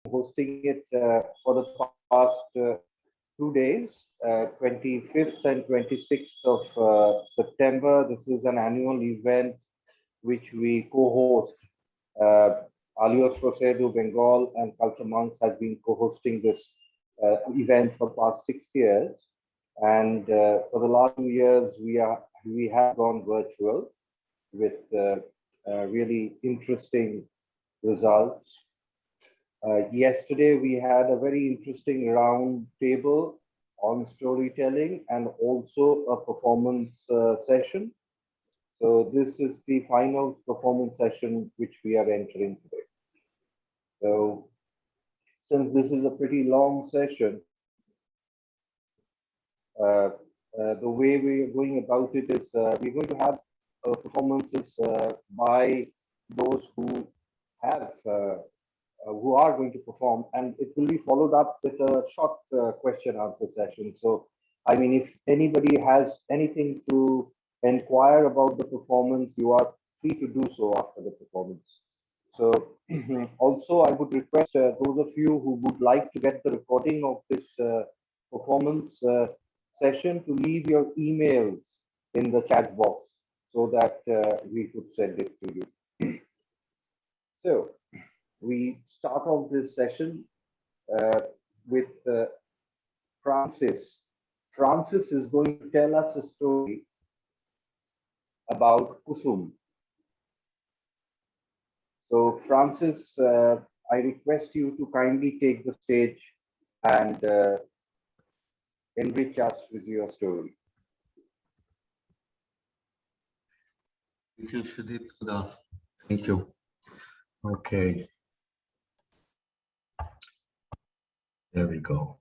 hosting it for the past 2 days, 25th and 26th of September. This is an annual event which we co-host. Alios Procedu Bengal and Culture Monks has been co-hosting this event for the past 6 years. And for the last 2 years, we have gone virtual with really interesting results. Yesterday, we had a very interesting round table on storytelling and also a performance session. So this is the final performance session which we are entering today. So since this is a pretty long session, the way we are going about it is we're going to have performances by those who are going to perform, and it will be followed up with a short question answer session. So, I mean, if anybody has anything to inquire about the performance, you are free to do so after the performance. So, also, I would request those of you who would like to get the recording of this performance session to leave your emails in the chat box so that we could send it to you. So, we start off this session with Francis. Francis is going to tell us a story about Kusum. So Francis, I request you to kindly take the stage and enrich us with your story. Thank you, Sudeep. Thank you. Okay. There we go.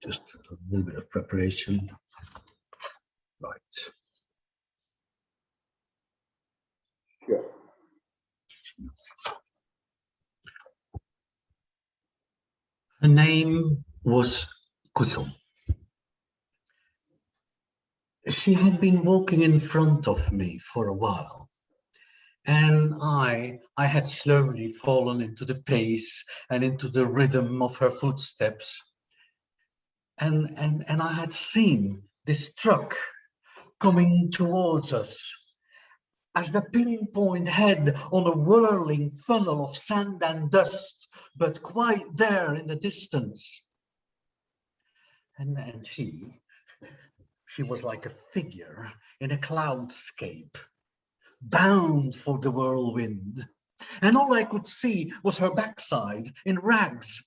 Just a little bit of preparation. Right. Sure. Her name was Kusum. She had been walking in front of me for a while, and I had slowly fallen into the pace and into the rhythm of her footsteps. And I had seen this truck coming towards us as the pinpoint head on a whirling funnel of sand and dust, but quite there in the distance. And she was like a figure in a cloudscape, bound for the whirlwind. And all I could see was her backside in rags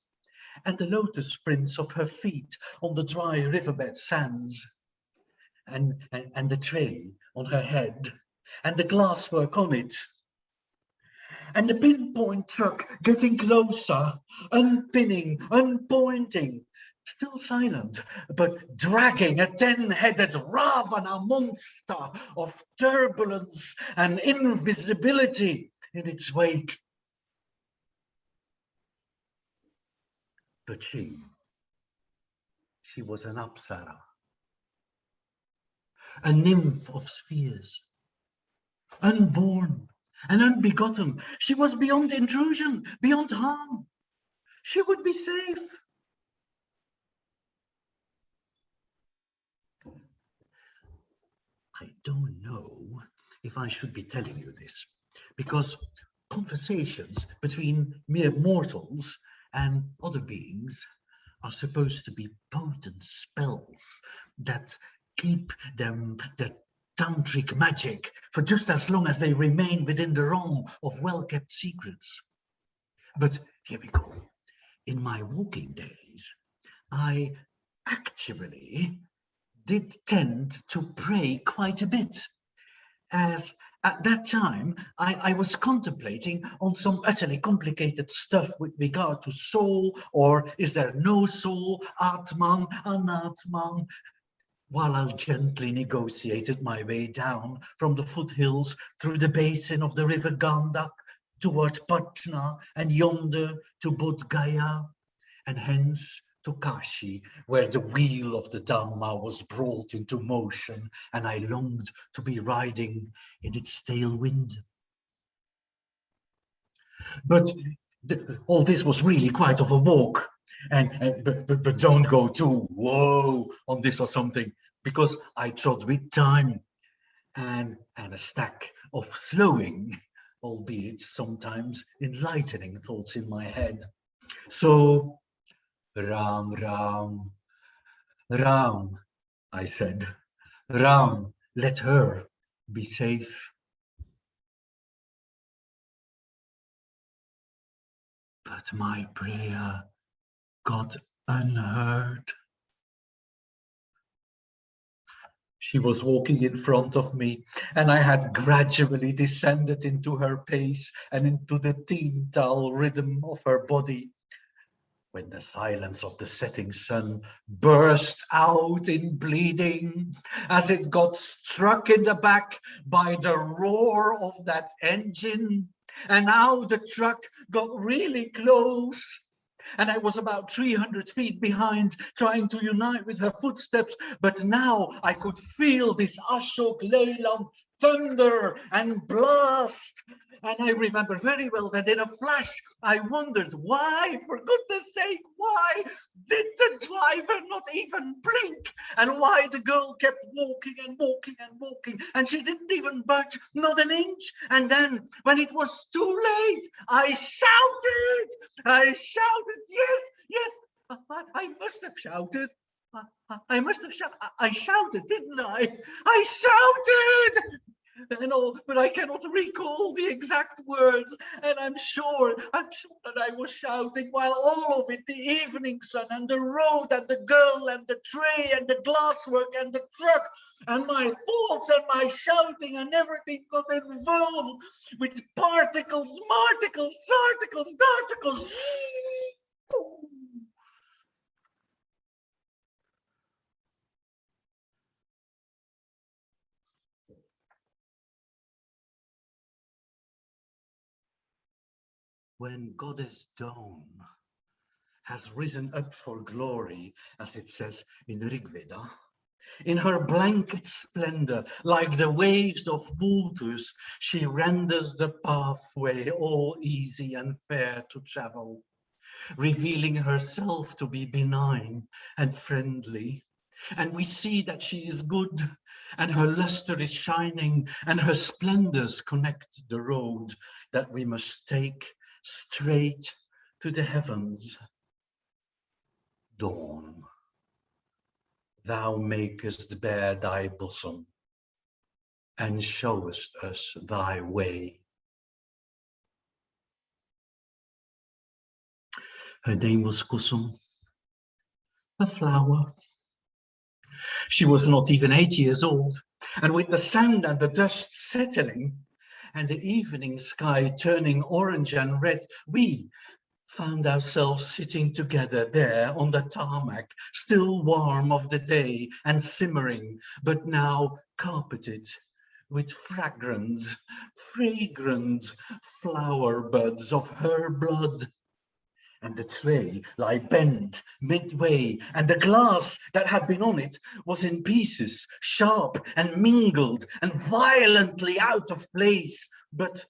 and the lotus prints of her feet on the dry riverbed sands, and the tray on her head, and the glasswork on it. And the pinpoint truck getting closer, unpinning, unpointing, still silent, but dragging a 10-headed Ravana monster of turbulence and invisibility in its wake. But she was an Apsara, a nymph of spheres, unborn and unbegotten. She was beyond intrusion, beyond harm. She would be safe. I don't know if I should be telling you this, because conversations between mere mortals and other beings are supposed to be potent spells that keep their tantric magic for just as long as they remain within the realm of well-kept secrets. But here we go. In my walking days, I actually did tend to pray quite a bit, as at that time I was contemplating on some utterly complicated stuff with regard to soul, or is there no soul, Atman, Anatman, while I gently negotiated my way down from the foothills through the basin of the river Gandak towards Patna and yonder to Bodh Gaya, and hence to Kashi, where the wheel of the Dhamma was brought into motion, and I longed to be riding in its tailwind. But all this was really quite of a walk, but don't go too whoa on this or something, because I trod with time and a stack of slowing, albeit sometimes enlightening thoughts in my head. So, Ram, Ram, Ram, I said, Ram, let her be safe. But my prayer got unheard. She was walking in front of me, and I had gradually descended into her pace and into the teen-tal rhythm of her body, when the silence of the setting sun burst out in bleeding as it got struck in the back by the roar of that engine. And now the truck got really close, and I was about 300 feet behind, trying to unite with her footsteps. But now I could feel this Ashok Leyland thunder and blast. And I remember very well that in a flash, I wondered why, for goodness sake, why did the driver not even blink? And why the girl kept walking and walking and walking, and she didn't even budge, not an inch. And then when it was too late, I shouted, yes, yes, I must have shouted. I shouted, didn't I? I shouted! And all, but I cannot recall the exact words. And I'm sure that I was shouting while all of it, the evening sun and the road and the girl and the tray and the glasswork and the truck and my thoughts and my shouting and everything got involved with particles, marticles, sarticles, darticles. When Goddess Dawn has risen up for glory, as it says in the Rig Veda, in her blanket splendor, like the waves of waters, she renders the pathway all easy and fair to travel, revealing herself to be benign and friendly. And we see that she is good, and her luster is shining, and her splendors connect the road that we must take straight to the heavens. Dawn, thou makest bare thy bosom, and showest us thy way. Her name was Kusum, a flower. She was not even 8 years old, and with the sand and the dust settling, and the evening sky turning orange and red, we found ourselves sitting together there on the tarmac, still warm of the day and simmering, but now carpeted with fragrant flower buds of her blood. And the tray lay bent midway, and the glass that had been on it was in pieces, sharp and mingled and violently out of place, but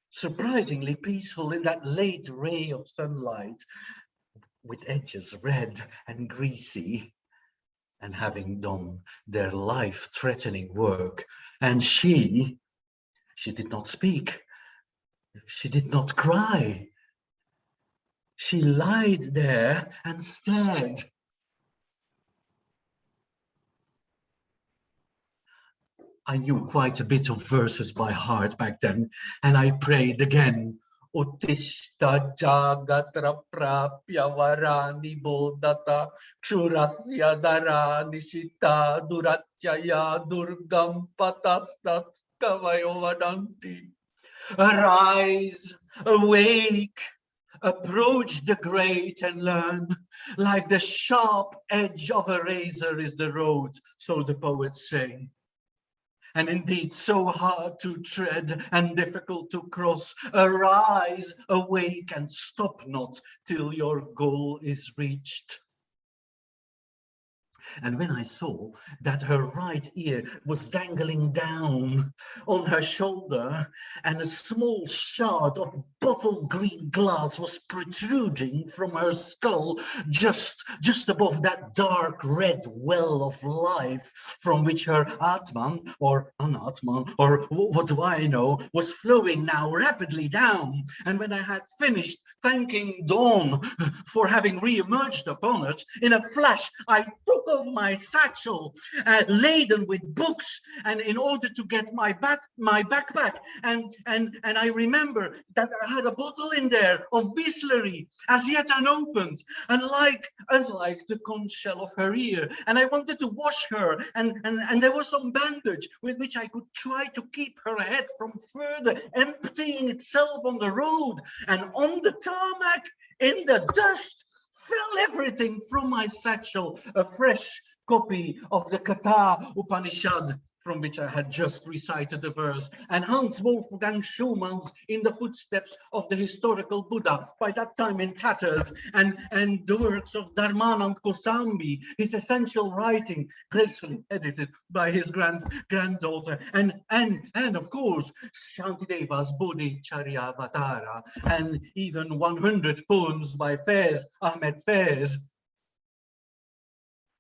surprisingly peaceful in that late ray of sunlight, with edges red and greasy, and having done their life-threatening work. And she did not speak, she did not cry. She lied there and stared. I knew quite a bit of verses by heart back then, and I prayed again. Uttishta jagatra prapya varani bodhata kshurasya dharani shita durachaya durgam patastat kavayo vadanti. Arise, awake, approach the great and learn. Like the sharp edge of a razor is the road, so the poets say. And indeed so hard to tread and difficult to cross. Arise, awake, and stop not till your goal is reached. And when I saw that her right ear was dangling down on her shoulder and a small shard of bottle green glass was protruding from her skull just above that dark red well of life from which her Atman or Anatman or what do I know was flowing now rapidly down. And when I had finished thanking Dawn for having re-emerged upon it, in a flash I took off my satchel laden with books, and in order to get my backpack, and I remember that I had a bottle in there of Bisleri as yet unopened, unlike the conch shell of her ear, and I wanted to wash her, and there was some bandage with which I could try to keep her head from further emptying itself on the road. And on the tarmac in the dust fell everything from my satchel, a fresh copy of the Katha Upanishad, from which I had just recited the verse, and Hans Wolfgang Schumann's In the Footsteps of the Historical Buddha, by that time in tatters, and the works of Dharmanand Kosambi, his essential writing, gracefully edited by his granddaughter, and of course, Shantideva's Bodhicharyavatara, and even 100 poems by Ahmed Faiz.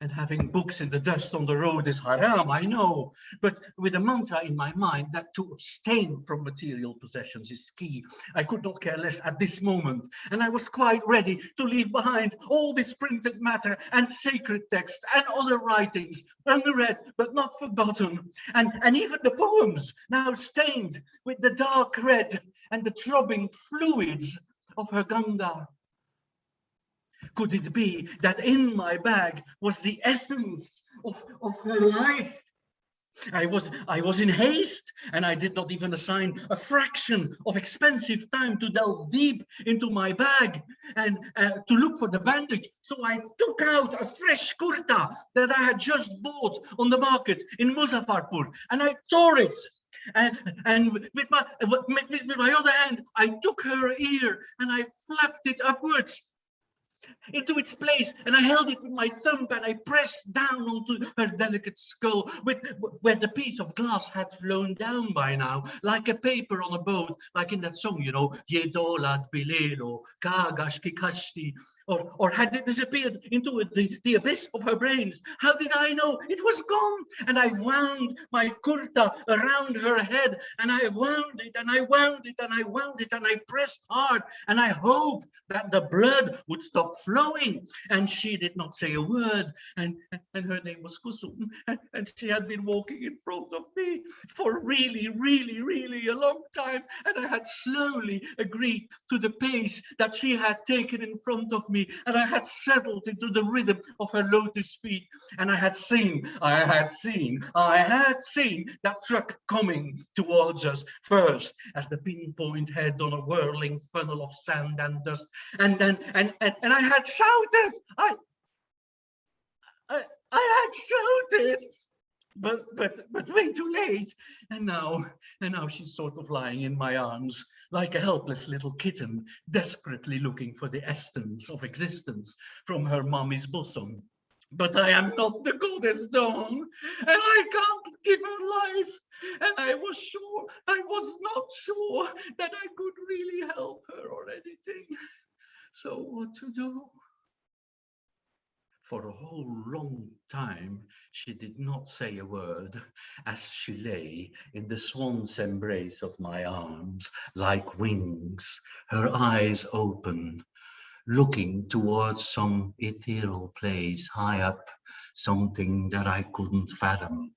And having books in the dust on the road is haram, I know, but with a mantra in my mind that to abstain from material possessions is key, I could not care less at this moment, and I was quite ready to leave behind all this printed matter and sacred texts and other writings, unread but not forgotten, and even the poems now stained with the dark red and the throbbing fluids of her Ganga. Could it be that in my bag was the essence of her life? I was in haste, and I did not even assign a fraction of expensive time to delve deep into my bag and to look for the bandage. So I took out a fresh kurta that I had just bought on the market in Muzaffarpur, and I tore it. And with my other hand, I took her ear and I flapped it upwards into its place, and I held it with my thumb, and I pressed down onto her delicate skull, where the piece of glass had flown down by now, like a paper on a boat, like in that song, you know, Ye Dolad Bilelo, Kagashki Kashti, or had it disappeared into the abyss of her brains? How did I know? It was gone, and I wound my kurta around her head, and I wound it, and I wound it, and I wound it, and I pressed hard, and I hoped that the blood would stop flowing. And she did not say a word, and her name was Kusum, and she had been walking in front of me for really a long time, and I had slowly agreed to the pace that she had taken in front of me, and I had settled into the rhythm of her lotus feet, and I had seen that truck coming towards us first as the pinpoint head on a whirling funnel of sand and dust, and I had shouted, I had shouted, but way too late, and now she's sort of lying in my arms like a helpless little kitten, desperately looking for the essence of existence from her mommy's bosom. But I am not the goddess Dawn, and I can't give her life, and I was not sure that I could really help her or anything. So what to do? For a whole long time, she did not say a word as she lay in the swan's embrace of my arms, like wings, her eyes open, looking towards some ethereal place high up, something that I couldn't fathom.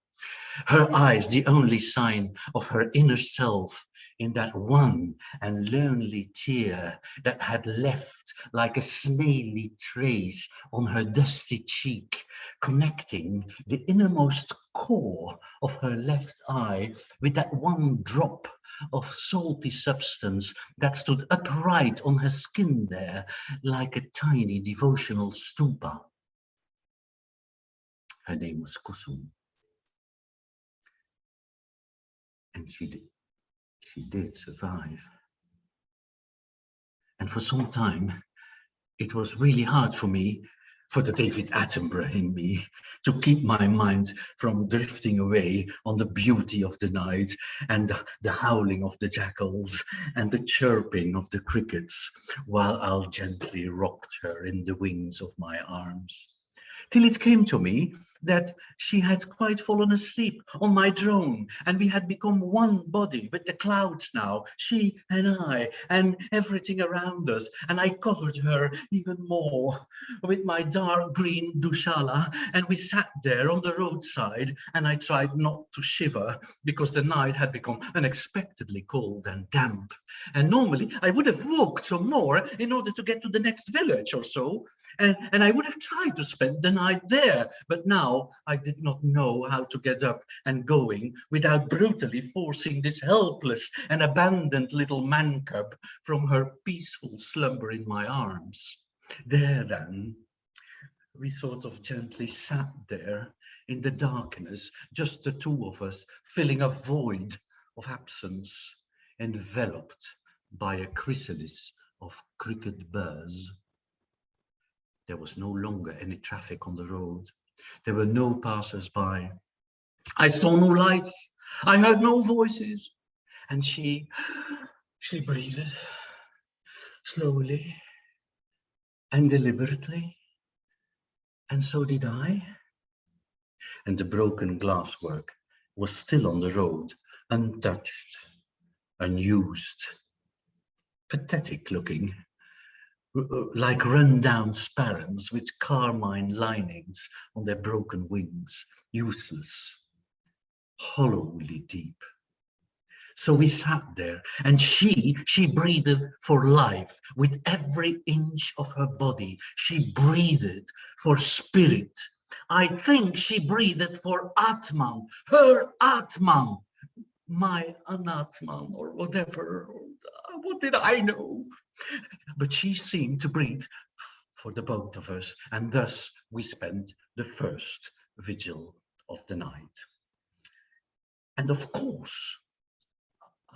Her eyes, the only sign of her inner self, in that one and lonely tear that had left like a snaily trace on her dusty cheek, connecting the innermost core of her left eye with that one drop of salty substance that stood upright on her skin there, like a tiny devotional stupa. Her name was Kusum. And she did survive. And for some time, it was really hard for me for the David Attenborough in me, to keep my mind from drifting away on the beauty of the night and the howling of the jackals and the chirping of the crickets, while I gently rocked her in the wings of my arms. Till it came to me that she had quite fallen asleep on my drone, and we had become one body with the clouds now, she and I, and everything around us. And I covered her even more with my dark green dushala, and we sat there on the roadside, and I tried not to shiver because the night had become unexpectedly cold and damp. And normally I would have walked some more in order to get to the next village or so, and I would have tried to spend the night there, but now I did not know how to get up and going without brutally forcing this helpless and abandoned little man cub from her peaceful slumber in my arms. There then, we sort of gently sat there in the darkness, just the two of us, filling a void of absence, enveloped by a chrysalis of cricket buzz. There was no longer any traffic on the road. There were no passers-by. I saw no lights. I heard no voices. And she breathed slowly and deliberately. And so did I. And the broken glasswork was still on the road, untouched, unused, pathetic looking, like run-down sparrows with carmine linings on their broken wings, useless, hollowly deep. So we sat there, and she breathed for life with every inch of her body. She breathed for spirit. I think she breathed for Atman, her Atman, my Anatman, or whatever. What did I know? But she seemed to breathe for the both of us, and thus we spent the first vigil of the night. And of course,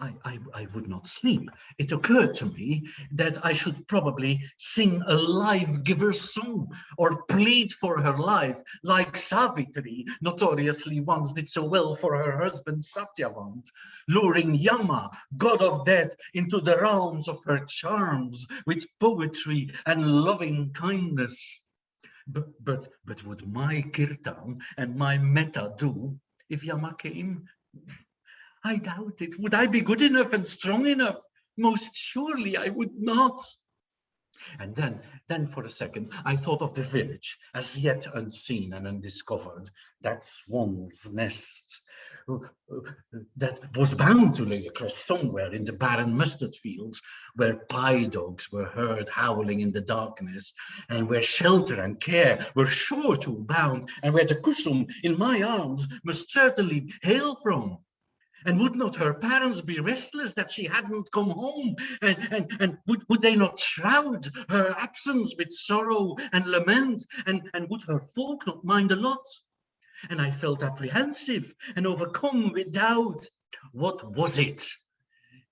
I would not sleep. It occurred to me that I should probably sing a life-giver's song or plead for her life, like Savitri notoriously once did so well for her husband Satyavant, luring Yama, god of death, into the realms of her charms with poetry and loving kindness. But would my kirtan and my metta do if Yama came? I doubt it. Would I be good enough and strong enough? Most surely I would not. And then for a second, I thought of the village, as yet unseen and undiscovered, that swan's nest that was bound to lay across somewhere in the barren mustard fields, where pie dogs were heard howling in the darkness, and where shelter and care were sure to abound, and where the kusum in my arms must certainly hail from. And would not her parents be restless that she hadn't come home? And would they not shroud her absence with sorrow and lament? And would her folk not mind a lot? And I felt apprehensive and overcome with doubt. What was it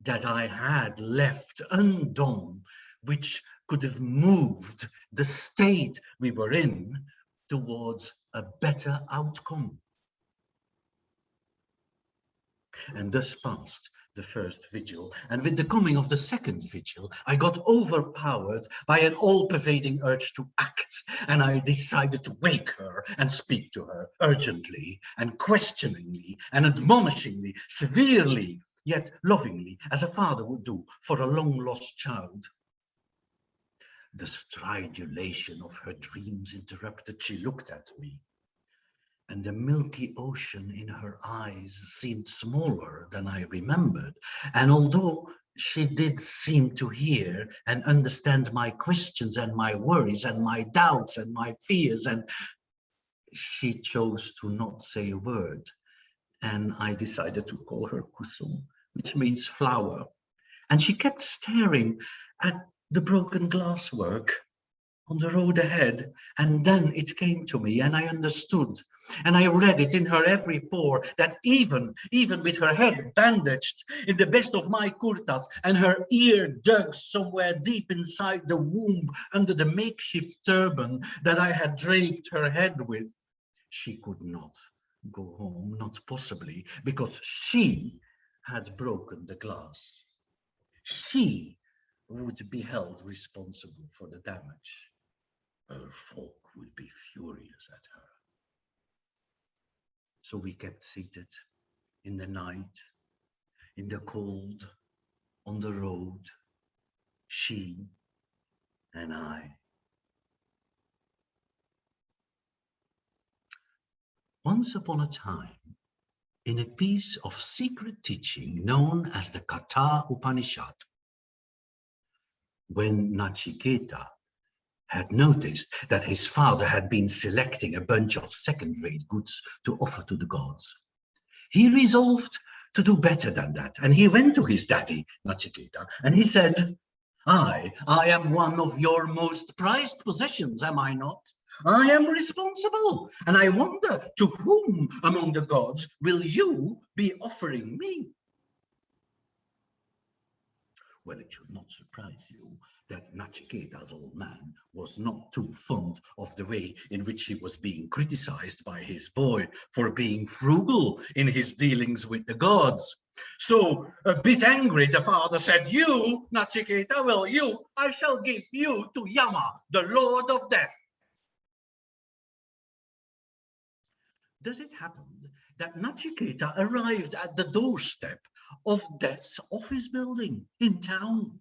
that I had left undone, which could have moved the state we were in towards a better outcome? And thus passed the first vigil, and with the coming of the second vigil, I got overpowered by an all-pervading urge to act, and I decided to wake her and speak to her urgently and questioningly and admonishingly, severely, yet lovingly, as a father would do for a long-lost child. The stridulation of her dreams interrupted. She looked at me, and the milky ocean in her eyes seemed smaller than I remembered. And although she did seem to hear and understand my questions and my worries and my doubts and my fears, and she chose to not say a word. And I decided to call her Kusum, which means flower. And she kept staring at the broken glasswork on the road ahead. And then it came to me, and I understood. and I read it in her every pore that even with her head bandaged in the best of my kurtas and her ear dug somewhere deep inside the womb under the makeshift turban that I had draped her head with, she could not go home, not possibly, because she had broken the glass. She would be held responsible for the damage. Her folk would be furious at her. So we kept seated in the night, in the cold, on the road, she and I. Once upon a time, in a piece of secret teaching known as the Katha Upanishad, when Nachiketa had noticed that his father had been selecting a bunch of second-rate goods to offer to the gods, he resolved to do better than that. And he went to his daddy, Nachiketa, and he said, I am one of your most prized possessions, am I not? I am responsible, and I wonder to whom among the gods will you be offering me? Well, it should not surprise you that Nachiketa's old man was not too fond of the way in which he was being criticized by his boy for being frugal in his dealings with the gods. So, a bit angry, the father said, you, Nachiketa, well, you, I shall give you to Yama, the Lord of Death. Thus it happened that Nachiketa arrived at the doorstep of Death's office building in town.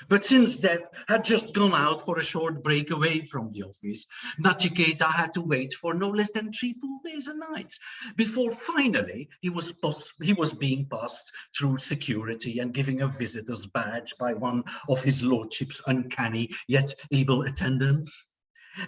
But since Death had just gone out for a short break away from the office, Nachiketa had to wait for no less than 3 full days and nights before finally he was being passed through security and giving a visitor's badge by one of his lordship's uncanny yet able attendants.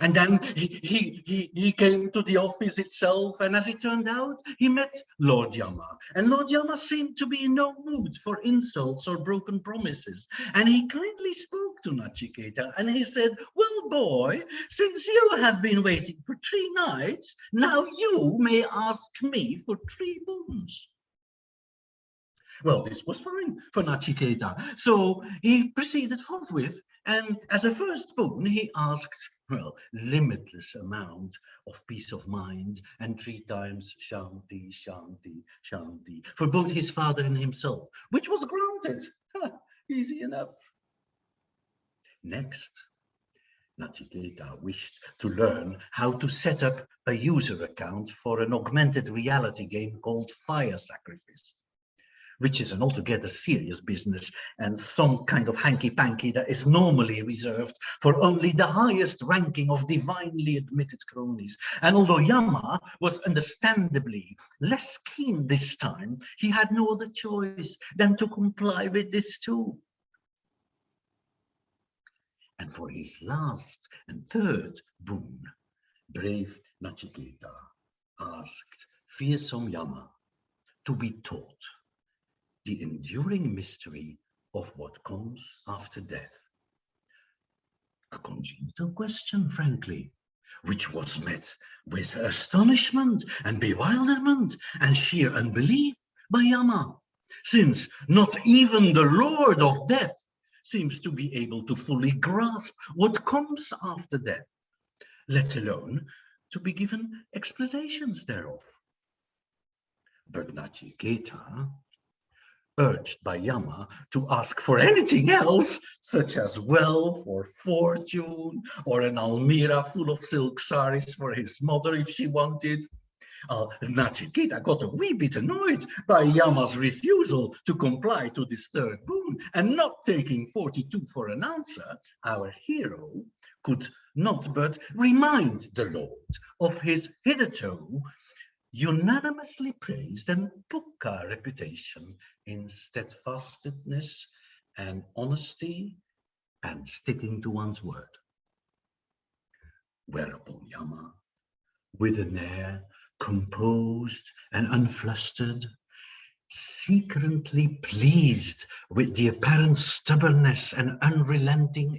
And then he came to the office itself, and as it turned out, he met Lord Yama. And Lord Yama seemed to be in no mood for insults or broken promises. And he kindly spoke to Nachiketa, and he said, well, boy, since you have been waiting for 3 nights, now you may ask me for 3 boons. Well, this was fine for Nachiketa. So he proceeded forthwith, and as a first boon, he asked, well, limitless amount of peace of mind and 3 times Shanti, Shanti, Shanti for both his father and himself, which was granted. Easy enough. Next, Nachiketa wished to learn how to set up a user account for an augmented reality game called Fire Sacrifice, which is an altogether serious business and some kind of hanky-panky that is normally reserved for only the highest ranking of divinely admitted cronies. And although Yama was understandably less keen this time, he had no other choice than to comply with this too. And for his last and 3rd boon, brave Nachiketa asked fearsome Yama to be taught the enduring mystery of what comes after death. A congenital question, frankly, which was met with astonishment and bewilderment and sheer unbelief by Yama, since not even the Lord of Death seems to be able to fully grasp what comes after death, let alone to be given explanations thereof. But Nachiketa, urged by Yama to ask for anything else, such as wealth or fortune, or an almirah full of silk saris for his mother if she wanted. Nachiketa got a wee bit annoyed by Yama's refusal to comply to this 3rd boon, and not taking 42 for an answer, our hero could not but remind the Lord of his hitherto unanimously praised and pukka reputation in steadfastness and honesty and sticking to one's word. Whereupon Yama, with an air composed and unflustered, secretly pleased with the apparent stubbornness and unrelenting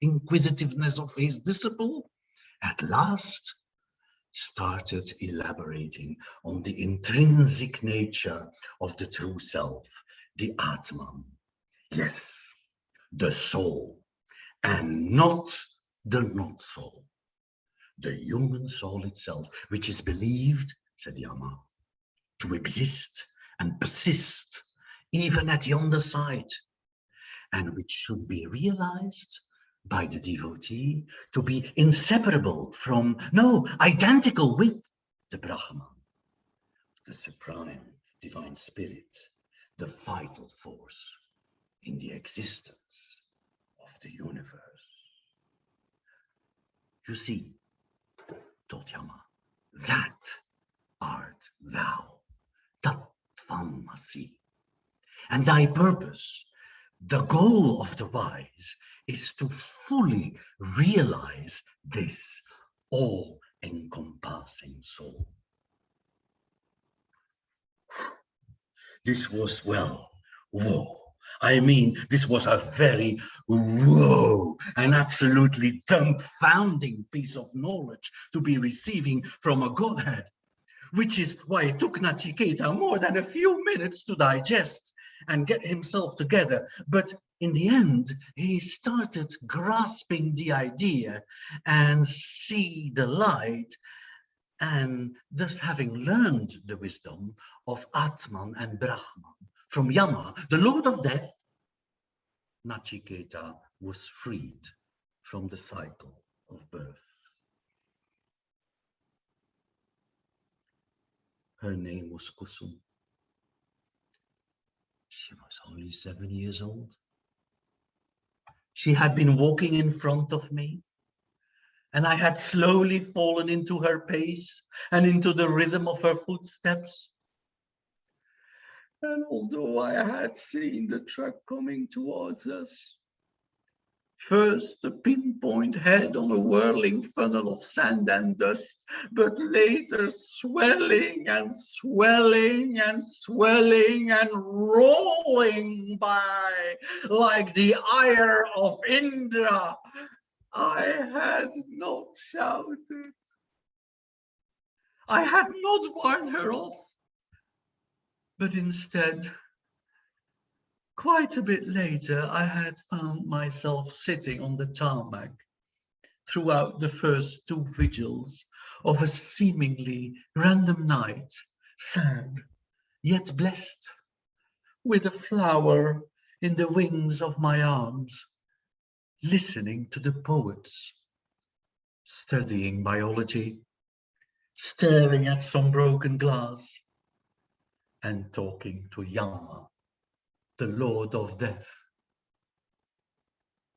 inquisitiveness of his disciple, at last started elaborating on the intrinsic nature of the true self, the Atman. Yes, the soul, and not the not soul. The human soul itself, which is believed, said Yama, to exist and persist even at yonder side, and which should be realized by the devotee to be inseparable from, no, identical with the Brahman, the supreme divine spirit, the vital force in the existence of the universe. You see, thought Yama, that art thou, Tattvamasi, and thy purpose, the goal of the wise, is to fully realize this all-encompassing soul. This was, well, whoa. I mean, this was a very whoa, an absolutely dumbfounding piece of knowledge to be receiving from a Godhead, which is why it took Nachiketa more than a few minutes to digest and get himself together. But in the end, he started grasping the idea and see the light, and thus having learned the wisdom of Atman and Brahman from Yama, the Lord of Death, Nachiketa was freed from the cycle of birth. Her name was Kusum. She was only 7 years old. She had been walking in front of me, and I had slowly fallen into her pace and into the rhythm of her footsteps. And although I had seen the truck coming towards us, first a pinpoint head on a whirling funnel of sand and dust, but later swelling and swelling and swelling and rolling by like the ire of Indra, I had not shouted. I had not warned her off, but instead, quite a bit later, I had found myself sitting on the tarmac throughout the first 2 vigils of a seemingly random night, sad, yet blessed, with a flower in the wings of my arms, listening to the poets, studying biology, staring at some broken glass, and talking to Yama, the Lord of Death.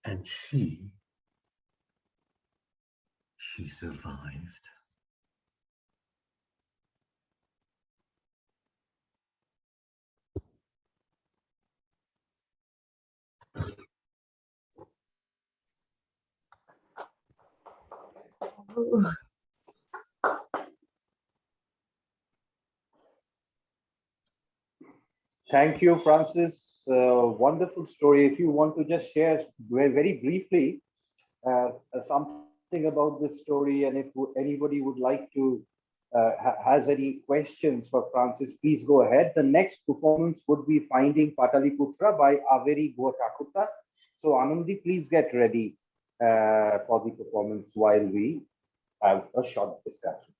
And she survived. Thank you, Francis. Wonderful story. If you want to just share very briefly something about this story, and if anybody would like to has any questions for Francis, please go ahead. The next performance would be Finding Pataliputra by Averi Gotakuta. So Anandi, please get ready for the performance while we have a short discussion.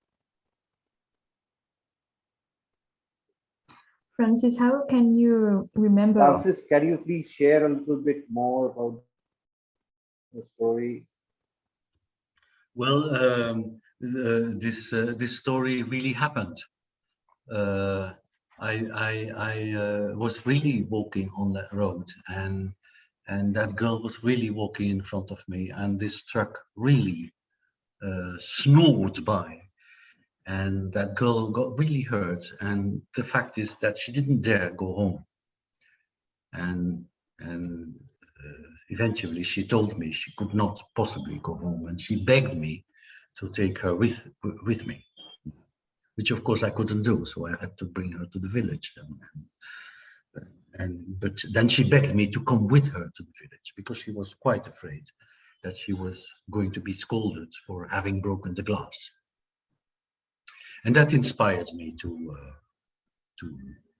Francis, how can you remember? Francis, can you please share a little bit more about the story? Well, this story really happened. I was really walking on that road, and that girl was really walking in front of me, and this truck really snored by, and that girl got really hurt. And the fact is that she didn't dare go home, and eventually she told me she could not possibly go home, and she begged me to take her with me, which of course I couldn't do, so I had to bring her to the village. But then she begged me to come with her to the village because she was quite afraid that she was going to be scolded for having broken the glass. And that inspired me to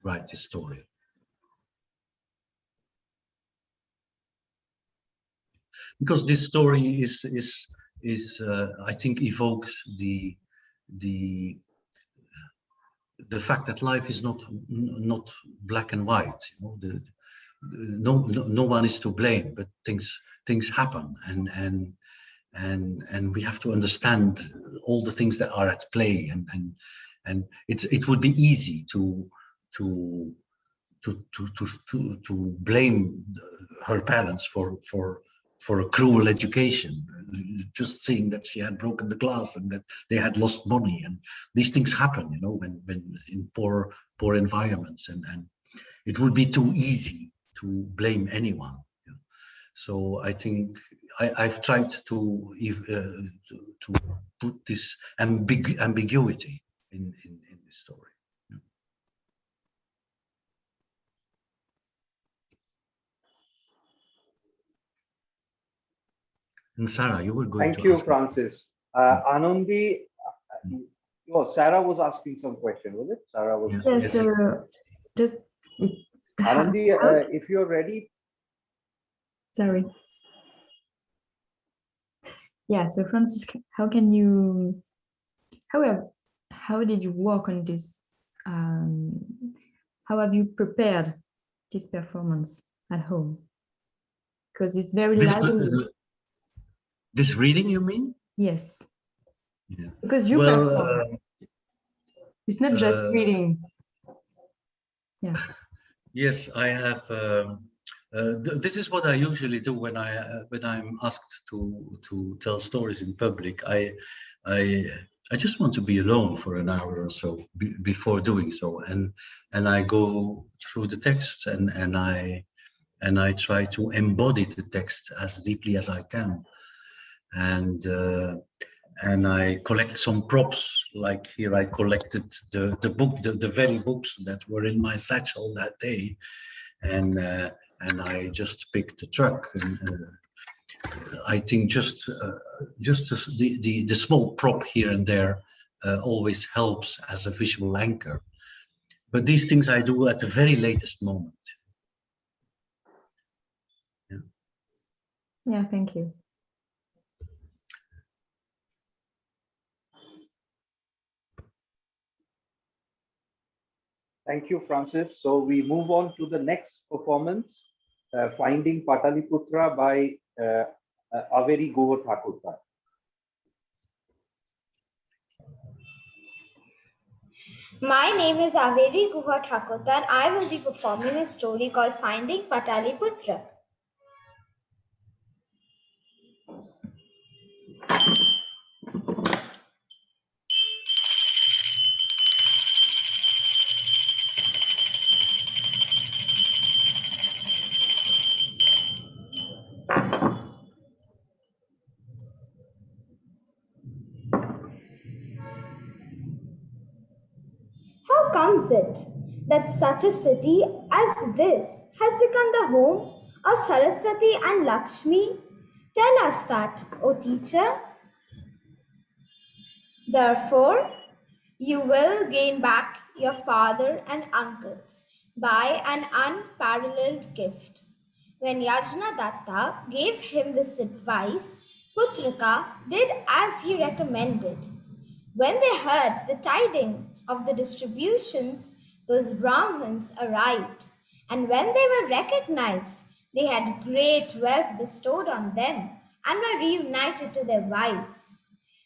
write this story. Because this story is I think evokes the fact that life is not black and white. You know, no one is to blame, but things happen, and we have to understand all the things that are at play, and it would be easy to blame her parents for a cruel education, just saying that she had broken the glass and that they had lost money, and these things happen, you know, when in poor environments, and it would be too easy to blame anyone. You know? So I think I've tried to put this ambiguity in this story. And Sarah, you were going Thank to you, ask. Francis. Anandi, oh, Sarah was asking some question, was it? Sarah was. Yeah. Yes, just Anandi, if you're ready. sorry. Yeah, so Francis, how did you work on this? How have you prepared this performance at home? Because it's very lively. This reading, you mean? Yes. Yeah. Because you perform. It's not just reading. Yeah. Yes, I have. This is what I usually do when I'm asked to tell stories in public. I just want to be alone for an hour or so before doing so, and I go through the text and I try to embody the text as deeply as I can, and I collect some props. Like here, I collected the very books that were in my satchel that day, and I just picked a truck. And I think just the small prop here and there always helps as a visual anchor. But these things I do at the very latest moment. Yeah, thank you. Thank you, Francis. So we move on to the next performance, Finding Pataliputra by Averi Guha Thakurta. My name is Averi Guha Thakurta and I will be performing a story called Finding Pataliputra. How comes it that such a city as this has become the home of Saraswati and Lakshmi? Tell us that, O teacher. Therefore, you will gain back your father and uncles by an unparalleled gift. When Yajnadatta gave him this advice, Putrika did as he recommended. When they heard the tidings of the distributions, those Brahmins arrived, and when they were recognized, they had great wealth bestowed on them and were reunited to their wives.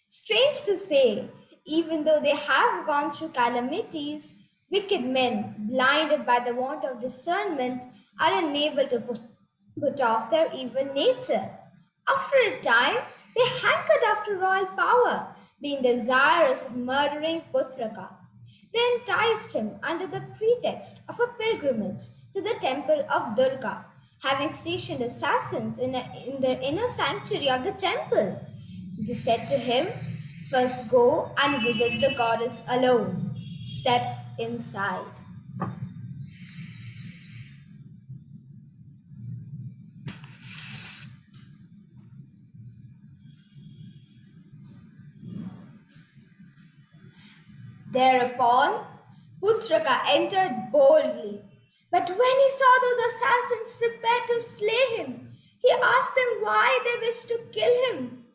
Strange to say, even though they have gone through calamities, wicked men, blinded by the want of discernment, are unable to put off their evil nature. After a time, they hankered after royal power, being desirous of murdering Putraka. They enticed him under the pretext of a pilgrimage to the temple of Durga, having stationed assassins in the inner sanctuary of the temple. They said to him, "First go and visit the goddess alone. Step inside." Thereupon, Putraka entered boldly. But when he saw those assassins prepared to slay him, he asked them why they wished to kill him.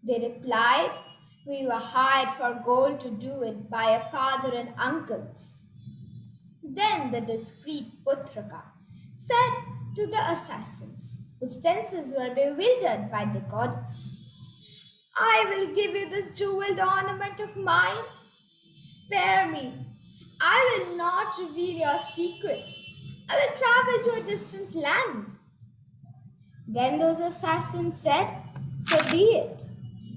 They replied, "We were hired for gold to do it by your father and uncles." Then the discreet Putraka said to the assassins, whose senses were bewildered by the goddess, "I will give you this jeweled ornament of mine. Spare me. I will not reveal your secret. I will travel to a distant land." Then those assassins said, "So be it."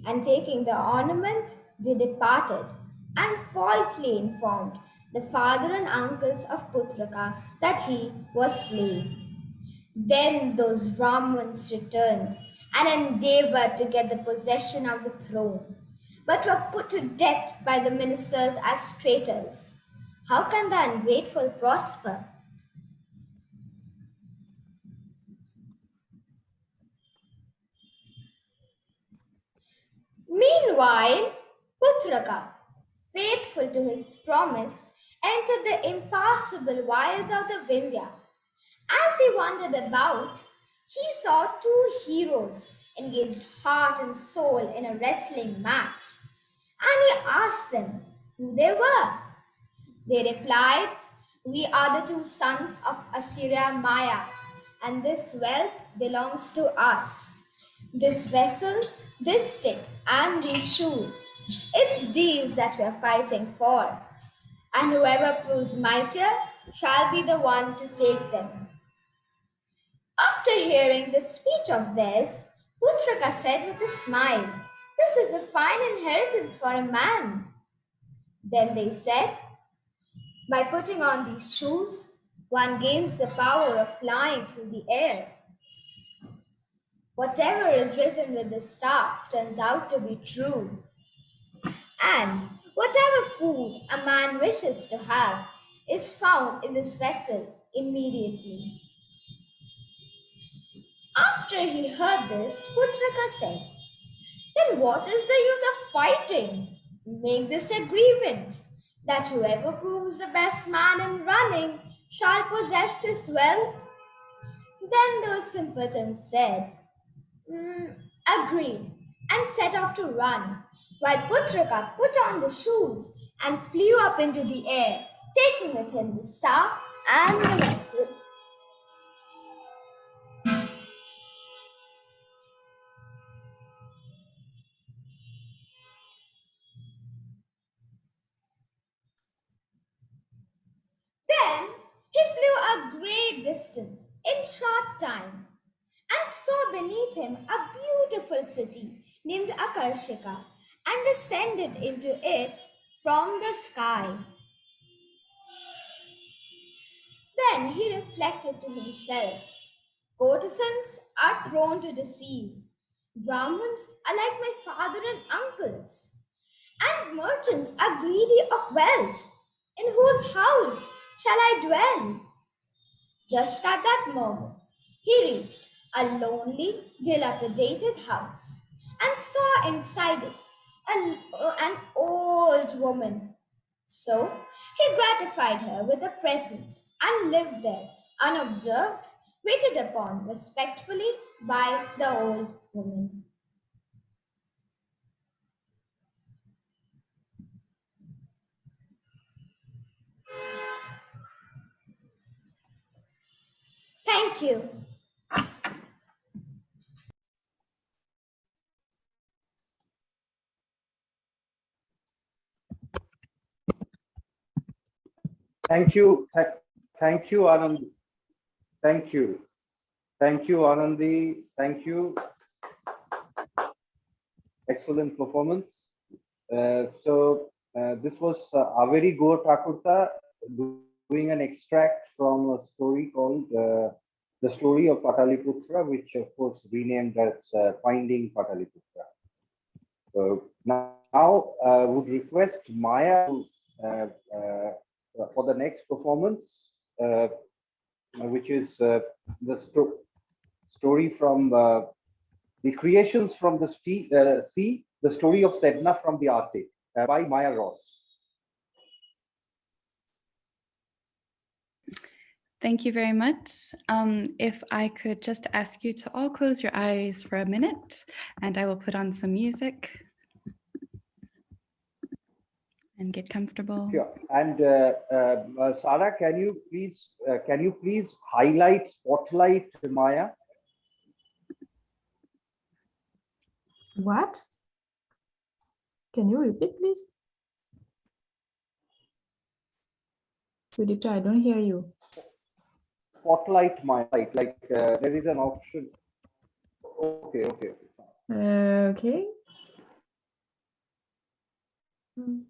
And taking the ornament, they departed and falsely informed the father and uncles of Putraka that he was slain. Then those Brahmins returned and endeavored to get the possession of the throne, but were put to death by the ministers as traitors. How can the ungrateful prosper? Meanwhile, Putraka, faithful to his promise, entered the impassable wilds of the Vindhya. As he wandered about, he saw two heroes engaged heart and soul in a wrestling match, and he asked them who they were. They replied, "We are the two sons of Asura Maya, and this wealth belongs to us. This vessel, this stick, and these shoes. It's these that we are fighting for. And whoever proves mightier shall be the one to take them." After hearing this speech of theirs, Putraka said with a smile, "This is a fine inheritance for a man." Then they said, "By putting on these shoes, one gains the power of flying through the air. Whatever is written with the staff turns out to be true. And whatever food a man wishes to have is found in this vessel immediately." After he heard this, Putraka said, "Then what is the use of fighting? Make this agreement that whoever proves the best man in running shall possess this wealth." Then those simpletons said, "Agreed," and set off to run, while Putraka put on the shoes and flew up into the air, taking with him the staff and the vessel. Then he flew a great distance in short time and saw beneath him a beautiful city named Akarshika and descended into it from the sky. Then he reflected to himself, "Courtesans are prone to deceive. Brahmins are like my father and uncles, and merchants are greedy of wealth. In whose house shall I dwell?" Just at that moment, he reached a lonely, dilapidated house and saw inside it an old woman. So he gratified her with a present and lived there unobserved, waited upon respectfully by the old woman. Thank you. Thank you. Thank you, Anand. Thank you. Thank you, Anandi. Thank you. Excellent performance. This was Averi Gaur Thakurta doing an extract from a story called The Story of Pataliputra, which of course renamed as Finding Pataliputra. So now I would request Maya for the next performance, which is the story from the creations from the sea, the story of Sedna from the Arctic by Maya Ross. Thank you very much. If I could just ask you to all close your eyes for a minute, and I will put on some music and get comfortable. Sure. And Sarah, can you please highlight, spotlight Maya? What? Can you repeat, please? Sudipta, I don't hear you. Spotlight Maya, like there is an option. Okay, okay. Okay. Hmm.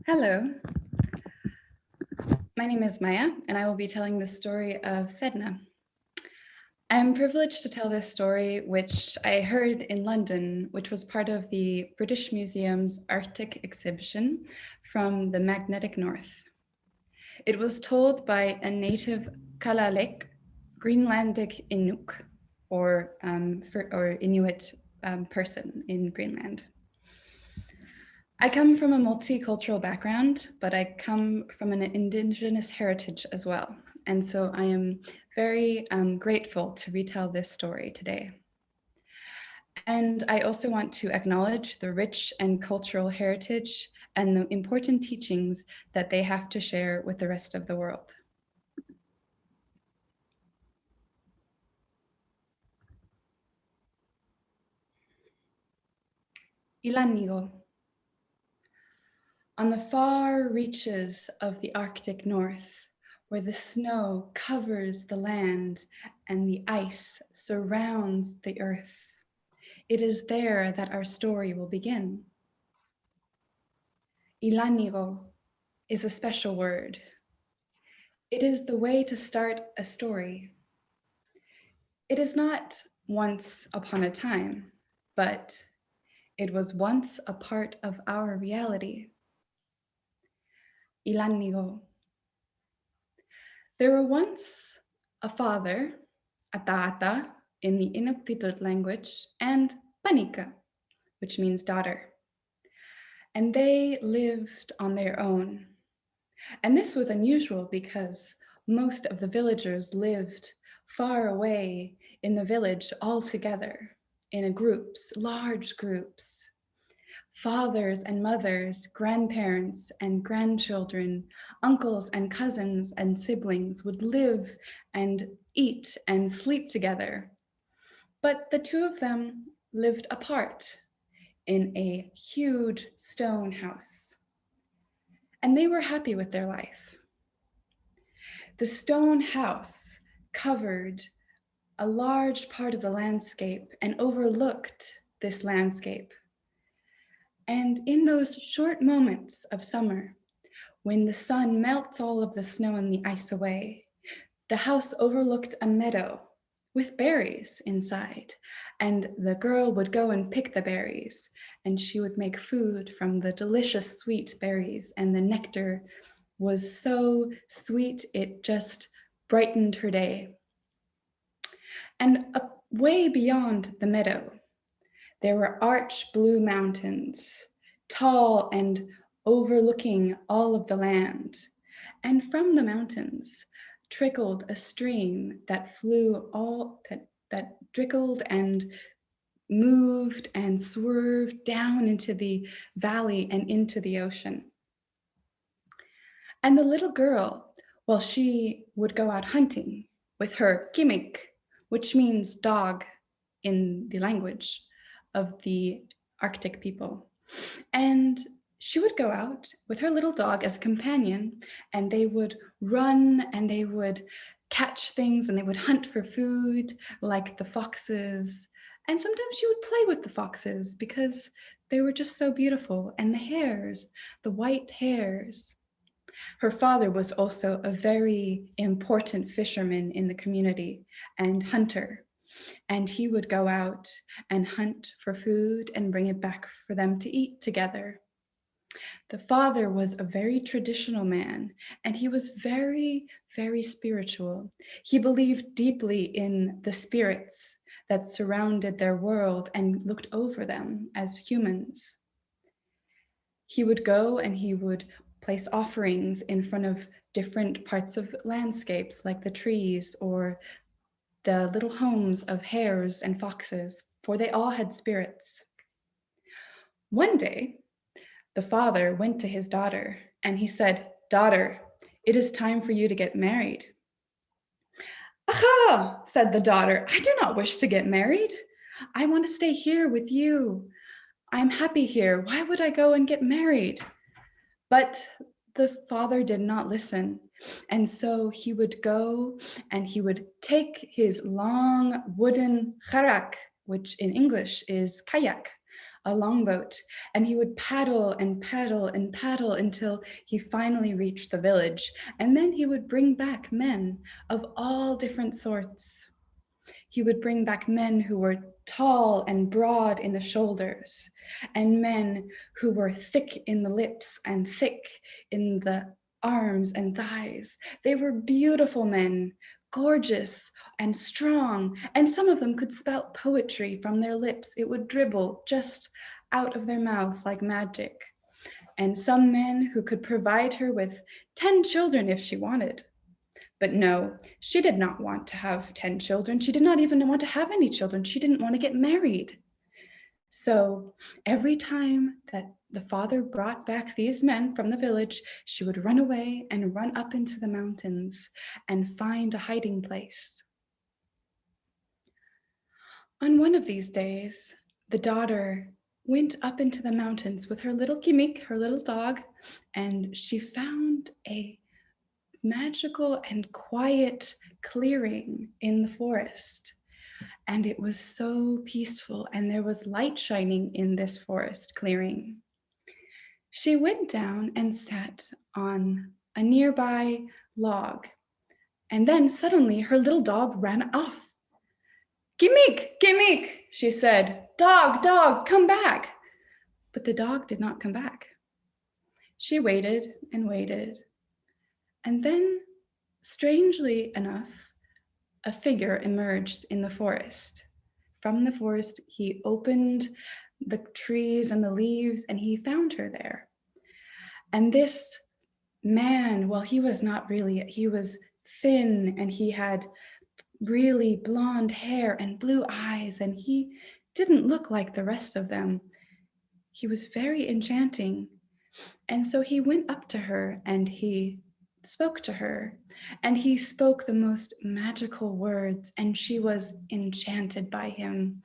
Hello, my name is Maya, and I will be telling the story of Sedna. I'm privileged to tell this story, which I heard in London, which was part of the British Museum's Arctic exhibition from the magnetic north. It was told by a native Kalalek, Greenlandic Inuk, or Inuit person in Greenland. I come from a multicultural background, but I come from an indigenous heritage as well. And so I am very grateful to retell this story today. And I also want to acknowledge the rich and cultural heritage and the important teachings that they have to share with the rest of the world. Ilanigo. On the far reaches of the Arctic North, where the snow covers the land and the ice surrounds the earth, it is there that our story will begin. Ilanigo is a special word. It is the way to start a story. It is not once upon a time, but it was once a part of our reality. Ilanigo. There were once a father, a tata in the Inuktitut language, and panika, which means daughter. And they lived on their own. And this was unusual because most of the villagers lived far away in the village all together in groups, large groups. Fathers and mothers, grandparents and grandchildren, uncles and cousins and siblings would live and eat and sleep together. But the two of them lived apart in a huge stone house. And they were happy with their life. The stone house covered a large part of the landscape and overlooked this landscape. And in those short moments of summer, when the sun melts all of the snow and the ice away, the house overlooked a meadow with berries inside. And the girl would go and pick the berries, and she would make food from the delicious sweet berries. And the nectar was so sweet, it just brightened her day. And way beyond the meadow, there were arch blue mountains, tall and overlooking all of the land. And from the mountains, trickled a stream that flew all that trickled and moved and swerved down into the valley and into the ocean. And the little girl, well, she would go out hunting with her kimik, which means dog in the language of the Arctic people. And she would go out with her little dog as a companion, and they would run and they would catch things and they would hunt for food like the foxes. And sometimes she would play with the foxes because they were just so beautiful. And the hares, the white hares. Her father was also a very important fisherman in the community and hunter. And he would go out and hunt for food and bring it back for them to eat together. The father was a very traditional man, and he was very, very spiritual. He believed deeply in the spirits that surrounded their world and looked over them as humans. He would go and he would place offerings in front of different parts of landscapes, like the trees or the little homes of hares and foxes, for they all had spirits. One day, the father went to his daughter and he said, "Daughter, it is time for you to get married." "Aha," said the daughter, "I do not wish to get married. I want to stay here with you. I'm happy here. Why would I go and get married?" But the father did not listen. And so he would go and he would take his long wooden charak, which in English is kayak, a longboat, and he would paddle and paddle and paddle until he finally reached the village. And then he would bring back men of all different sorts. He would bring back men who were tall and broad in the shoulders, and men who were thick in the lips and thick in the arms and thighs. They were beautiful men, gorgeous and strong, and some of them could spout poetry from their lips. It would dribble just out of their mouths like magic. And some men who could provide her with 10 children if she wanted. But no, she did not want to have 10 children. She did not even want to have any children. She didn't want to get married. So every time that the father brought back these men from the village, she would run away and run up into the mountains and find a hiding place. On one of these days, the daughter went up into the mountains with her little kimik, her little dog, and she found a magical and quiet clearing in the forest. And it was so peaceful, and there was light shining in this forest clearing. She went down and sat on a nearby log, and then suddenly her little dog ran off. "Kimik, Kimik," she said, "Dog, dog, come back." But the dog did not come back. She waited and waited. And then, strangely enough, a figure emerged in the forest. From the forest, he opened the trees and the leaves, and he found her there. And this man, well, he was thin, and he had really blonde hair and blue eyes, and he didn't look like the rest of them. He was very enchanting. And so he went up to her and he spoke to her, and he spoke the most magical words, and she was enchanted by him.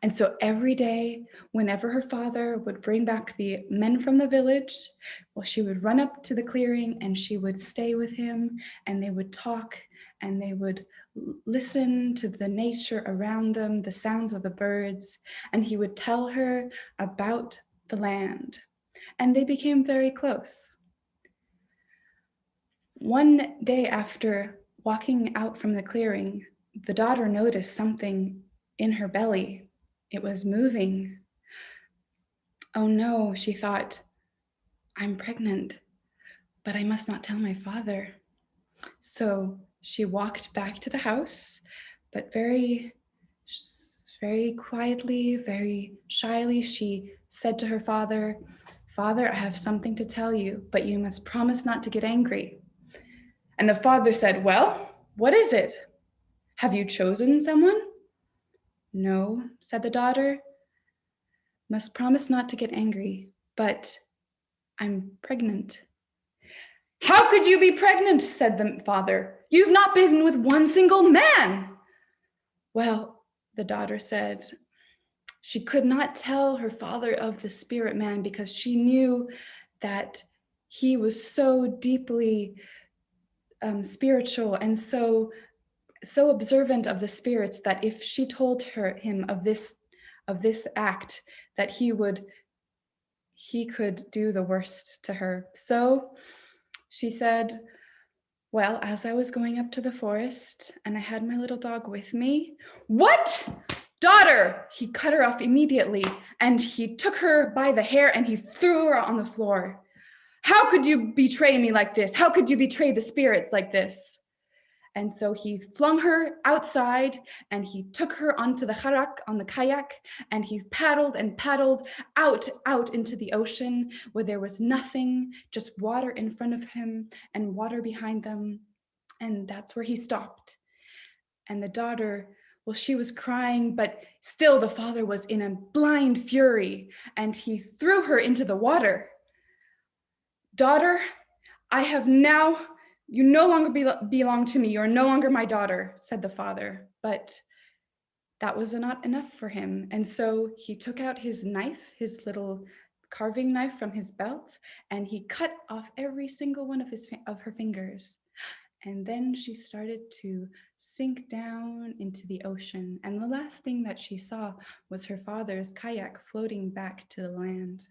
And so every day, whenever her father would bring back the men from the village, well, she would run up to the clearing and she would stay with him, and they would talk and they would listen to the nature around them, the sounds of the birds, and he would tell her about the land. And they became very close. One day after walking out from the clearing, the daughter noticed something in her belly. It was moving. "Oh no," she thought, "I'm pregnant, but I must not tell my father." So she walked back to the house, but very quietly, very shyly, she said to her father, "Father, I have something to tell you, but you must promise not to get angry." And the father said, "Well, what is it? Have you chosen someone?" "No," said the daughter. "Must promise not to get angry, but I'm pregnant." "How could you be pregnant?" said the father. "You've not been with one single man." Well, the daughter said, she could not tell her father of the spirit man because she knew that he was so deeply spiritual and so observant of the spirits that if she told him of this act, that he could do the worst to her. So she said, "Well, as I was going up to the forest and I had my little dog with me." "What? Daughter!" He cut her off immediately, and he took her by the hair and he threw her on the floor. "How could you betray me like this? How could you betray the spirits like this?" And so he flung her outside and he took her onto the harak, on the kayak, and he paddled and paddled out into the ocean where there was nothing, just water in front of him and water behind them. And that's where he stopped. And the daughter, well, she was crying, but still the father was in a blind fury and he threw her into the water. "Daughter, you no longer belong to me. You're no longer my daughter," said the father. But that was not enough for him. And so he took out his knife, his little carving knife from his belt, and he cut off every single one of her fingers. And then she started to sink down into the ocean. And the last thing that she saw was her father's kayak floating back to the land.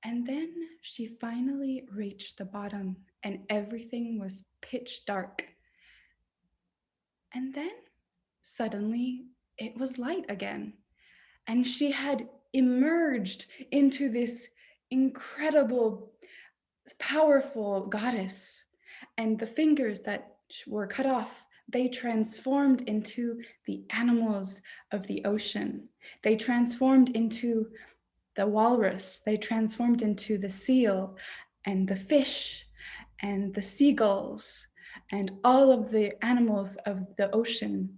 And then she finally reached the bottom and everything was pitch dark. And then suddenly it was light again. And she had emerged into this incredible, powerful goddess. And the fingers that were cut off, they transformed into the animals of the ocean. They transformed into the walrus, they transformed into the seal and the fish and the seagulls and all of the animals of the ocean.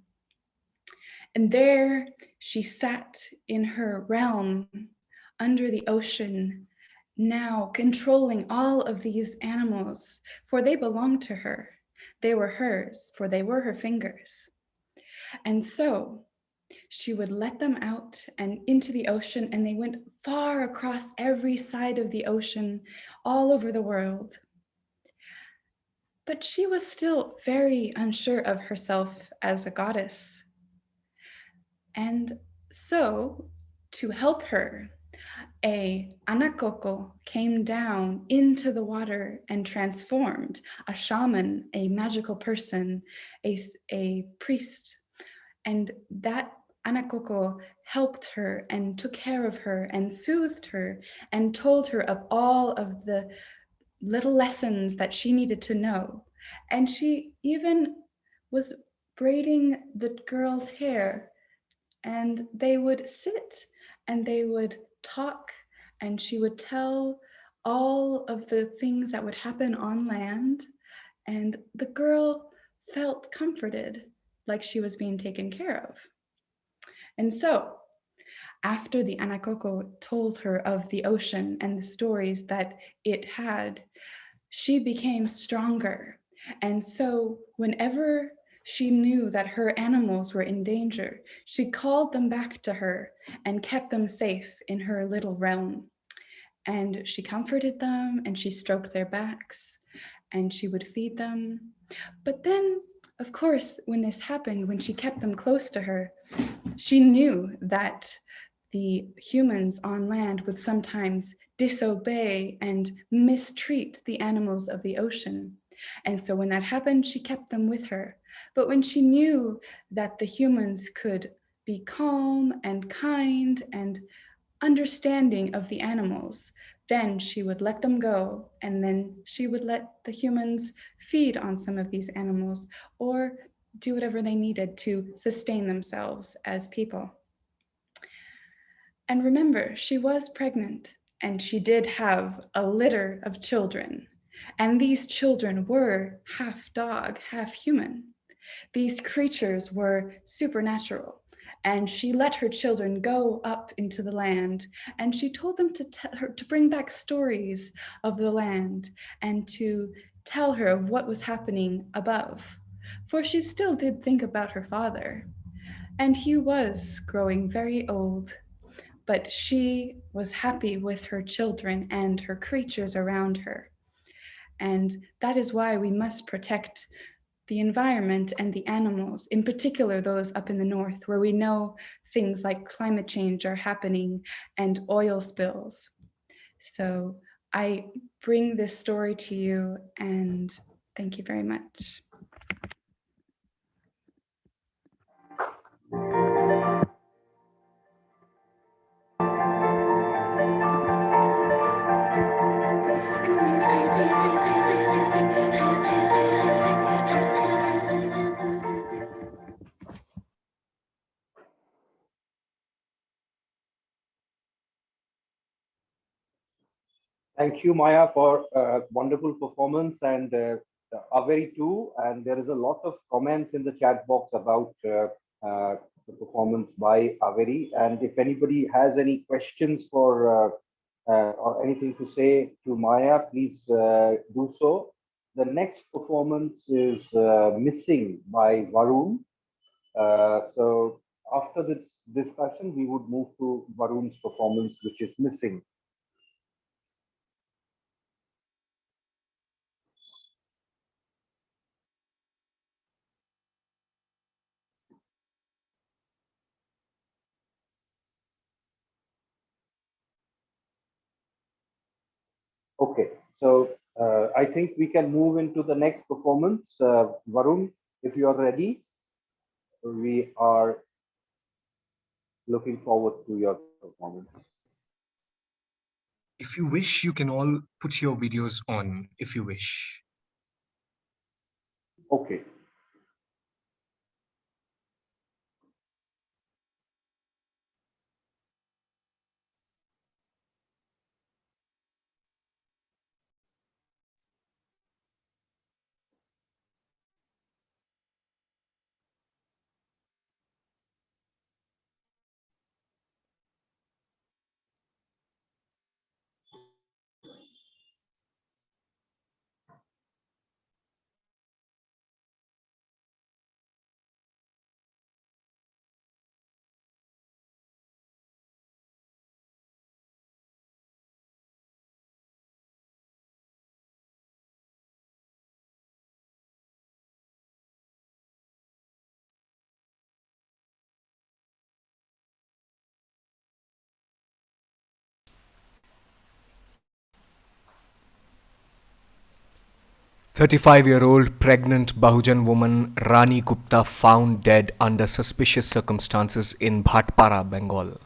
And there she sat in her realm under the ocean, now controlling all of these animals, for they belonged to her. They were hers, for they were her fingers. And so she would let them out and into the ocean, and they went far across every side of the ocean, all over the world. But she was still very unsure of herself as a goddess. And so, to help her, a anakoko came down into the water and transformed a shaman, a magical person, a priest. And that anakoko helped her and took care of her and soothed her and told her of all of the little lessons that she needed to know. And she even was braiding the girl's hair, and they would sit and they would talk, and she would tell all of the things that would happen on land, and the girl felt comforted, like she was being taken care of. And so after the anakoko told her of the ocean and the stories that it had, she became stronger. And so whenever she knew that her animals were in danger, she called them back to her and kept them safe in her little realm. And she comforted them and she stroked their backs and she would feed them. But then, of course, when this happened, when she kept them close to her, she knew that the humans on land would sometimes disobey and mistreat the animals of the ocean. And so when that happened, she kept them with her. But when she knew that the humans could be calm and kind and understanding of the animals, then she would let them go, and then she would let the humans feed on some of these animals or do whatever they needed to sustain themselves as people. And remember, she was pregnant and she did have a litter of children. And these children were half dog, half human. These creatures were supernatural. And she let her children go up into the land, and she told them to bring back stories of the land and to tell her of what was happening above. For she still did think about her father, and he was growing very old. But she was happy with her children and her creatures around her. And that is why we must protect the environment and the animals, in particular those up in the north, where we know things like climate change are happening and oil spills. So I bring this story to you, and thank you very much. Thank you, Maya, for a wonderful performance, and Averi too. And there is a lot of comments in the chat box about the performance by Averi. And if anybody has any questions or anything to say to Maya, please do so. The next performance is Missing by Varun. So after this discussion, we would move to Varun's performance, which is Missing. Okay, so I think we can move into the next performance. Varun, if you are ready, we are looking forward to your performance. If you wish, you can all put your videos on if you wish. Okay. "35-year-old pregnant Bahujan woman Rani Gupta found dead under suspicious circumstances in Bhatpara, Bengal.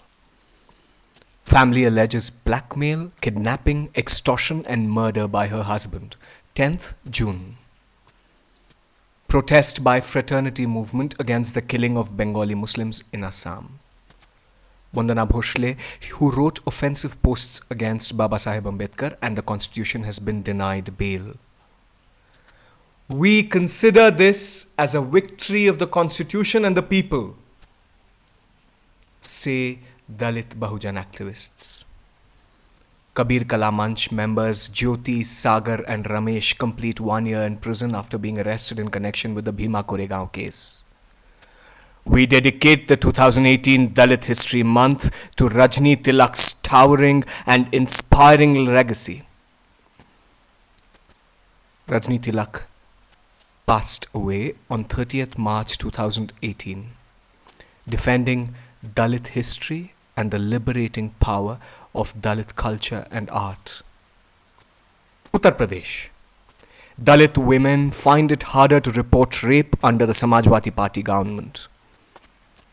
Family alleges blackmail, kidnapping, extortion and murder by her husband. 10th June. Protest by fraternity movement against the killing of Bengali Muslims in Assam. Vandana Bhosle, who wrote offensive posts against Baba Saheb Ambedkar and the Constitution, has been denied bail. We consider this as a victory of the Constitution and the people, say Dalit Bahujan activists. Kabir Kala Manch members Jyoti, Sagar and Ramesh complete 1 year in prison after being arrested in connection with the Bhima Koregaon case. We dedicate the 2018 Dalit History Month to Rajni Tilak's towering and inspiring legacy. Rajni Tilak passed away on 30th March 2018, defending Dalit history and the liberating power of Dalit culture and art. Uttar Pradesh. Dalit women find it harder to report rape under the Samajwadi Party government.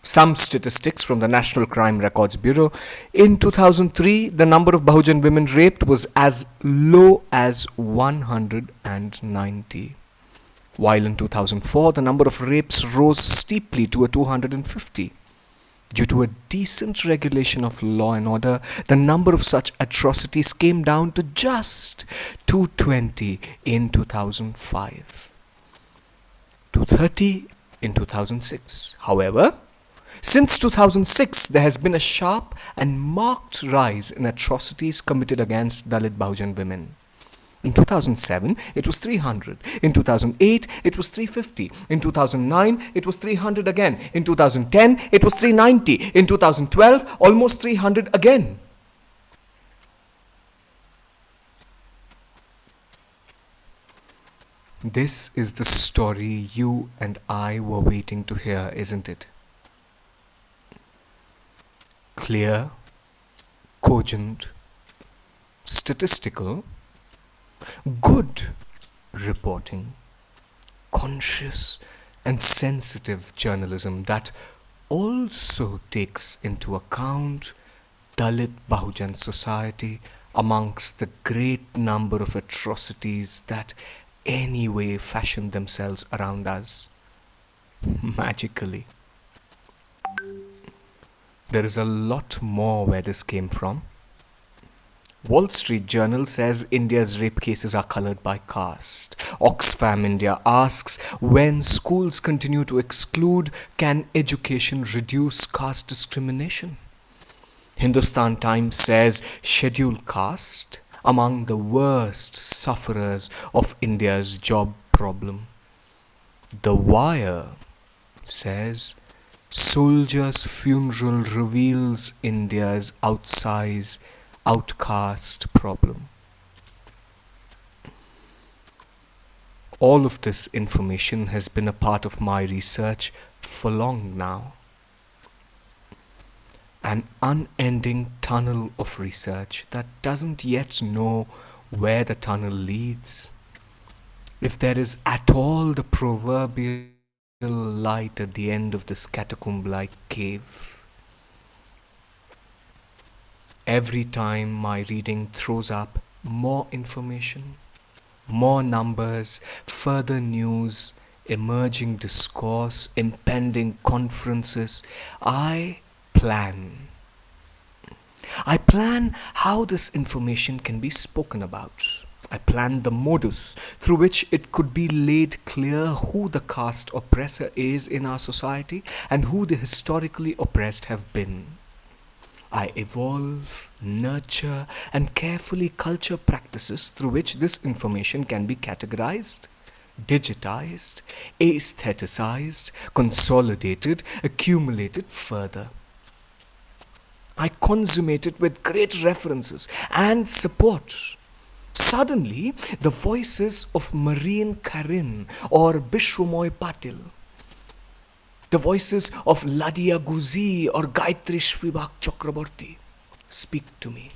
Some statistics from the National Crime Records Bureau: in 2003, the number of Bahujan women raped was as low as 190. While in 2004, the number of rapes rose steeply to 250. Due to a decent regulation of law and order, the number of such atrocities came down to just 220 in 2005, 230 in 2006. However, since 2006, there has been a sharp and marked rise in atrocities committed against Dalit Bahujan women. In 2007, it was 300. In 2008, it was 350. In 2009, it was 300 again. In 2010, it was 390. In 2012, almost 300 again. This is the story you and I were waiting to hear, isn't it? Clear, cogent, statistical, good reporting, conscious and sensitive journalism that also takes into account Dalit Bahujan society amongst the great number of atrocities that anyway fashion themselves around us magically. There is a lot more where this came from. Wall Street Journal says India's rape cases are colored by caste. Oxfam India asks, when schools continue to exclude, can education reduce caste discrimination? Hindustan Times says scheduled caste among the worst sufferers of India's job problem. The Wire says soldier's funeral reveals India's outcast problem. All of this information has been a part of my research for long now. An unending tunnel of research that doesn't yet know where the tunnel leads. If there is at all the proverbial light at the end of this catacomb-like cave. Every time my reading throws up more information, more numbers, further news, emerging discourse, impending conferences, I plan how this information can be spoken about. I plan the modus through which it could be laid clear who the caste oppressor is in our society and who the historically oppressed have been. I evolve, nurture, and carefully culture practices through which this information can be categorized, digitized, aestheticized, consolidated, accumulated further. I consummate it with great references and support. Suddenly, the voices of Marine Karin or Bishwamoy Patil, the voices of Ladia Guzi or Gayatri Shrivak Chakraborty speak to me.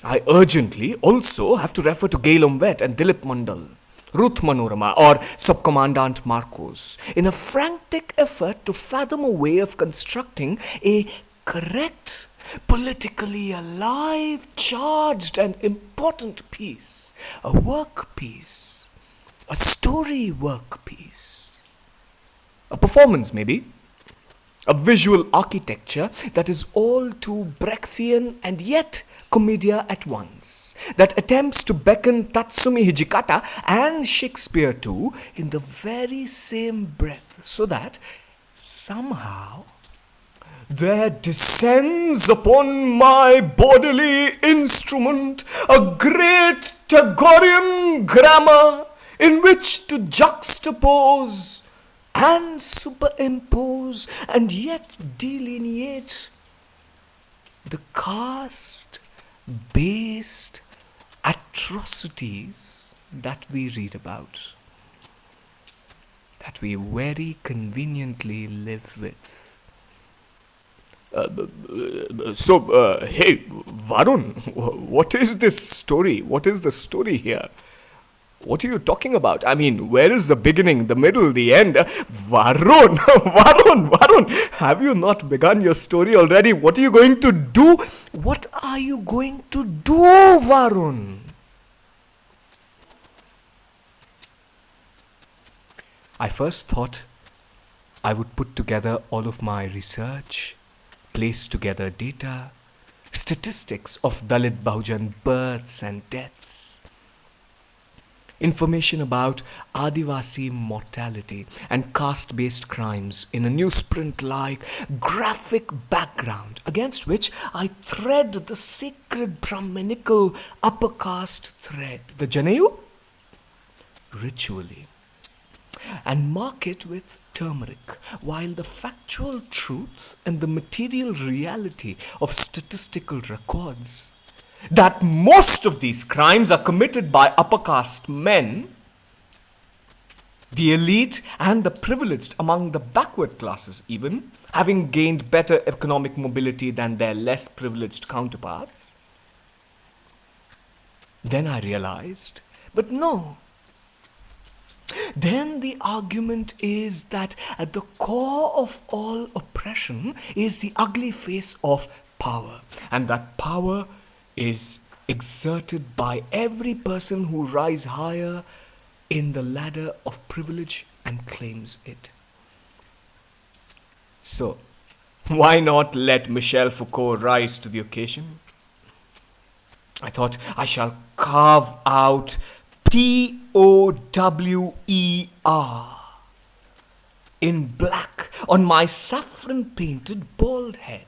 I urgently also have to refer to Gail Umvet and Dilip Mandal, Ruth Manorama or Subcommandant Marcos in a frantic effort to fathom a way of constructing a correct, politically alive, charged and important piece, a work piece, a story work piece, a performance maybe, a visual architecture that is all too Brechthian and yet commedia at once, that attempts to beckon Tatsumi Hijikata and Shakespeare too in the very same breath, so that somehow there descends upon my bodily instrument a great Tagorean grammar in which to juxtapose and superimpose and yet delineate the caste-based atrocities that we read about, that we very conveniently live with. Hey, Varun, what is this story? What is the story here? What are you talking about? I mean, where is the beginning, the middle, the end? Varun, Varun, have you not begun your story already? What are you going to do? What are you going to do, Varun? I first thought I would put together all of my research, place together data, statistics of Dalit Bahujan births and deaths, information about Adivasi mortality and caste-based crimes in a newsprint-like graphic background against which I thread the sacred Brahminical upper caste thread, the Janayu, ritually, and mark it with turmeric, while the factual truth and the material reality of statistical records that most of these crimes are committed by upper caste men, the elite and the privileged among the backward classes even, having gained better economic mobility than their less privileged counterparts. Then I realized, but no. Then the argument is that at the core of all oppression is the ugly face of power, and that power is exerted by every person who rises higher in the ladder of privilege and claims it. So, why not let Michel Foucault rise to the occasion? I thought I shall carve out POWER in black on my saffron-painted bald head.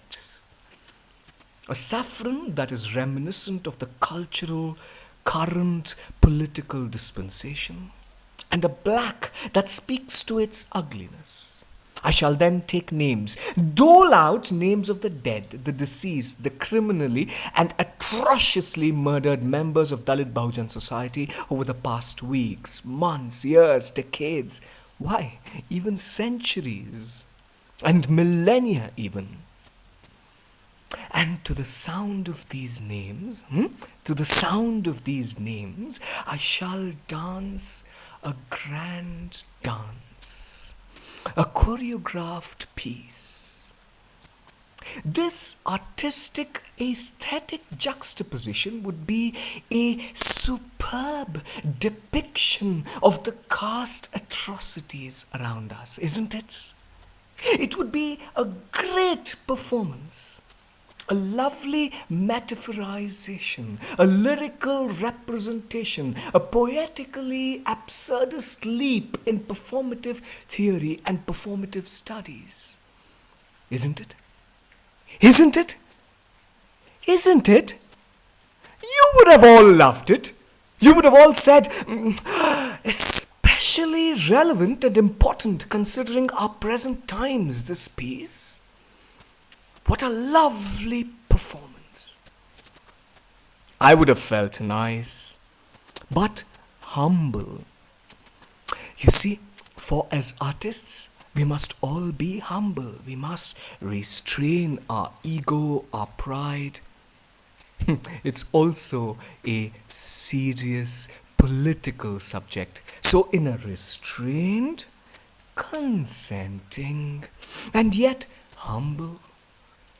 A saffron that is reminiscent of the cultural, current political dispensation, and a black that speaks to its ugliness. I shall then take names, dole out names of the dead, the deceased, the criminally and atrociously murdered members of Dalit Bahujan society over the past weeks, months, years, decades, why, even centuries, and millennia even. And to the sound of these names, I shall dance a grand dance, a choreographed piece. This artistic aesthetic juxtaposition would be a superb depiction of the caste atrocities around us, isn't it? It would be a great performance, a lovely metaphorization, a lyrical representation, a poetically absurdist leap in performative theory and performative studies. Isn't it? Isn't it? Isn't it? You would have all loved it. You would have all said, especially relevant and important considering our present times, this piece. What a lovely performance. I would have felt nice, but humble. You see, for as artists, we must all be humble. We must restrain our ego, our pride. It's also a serious political subject. So in a restrained, consenting, and yet humble,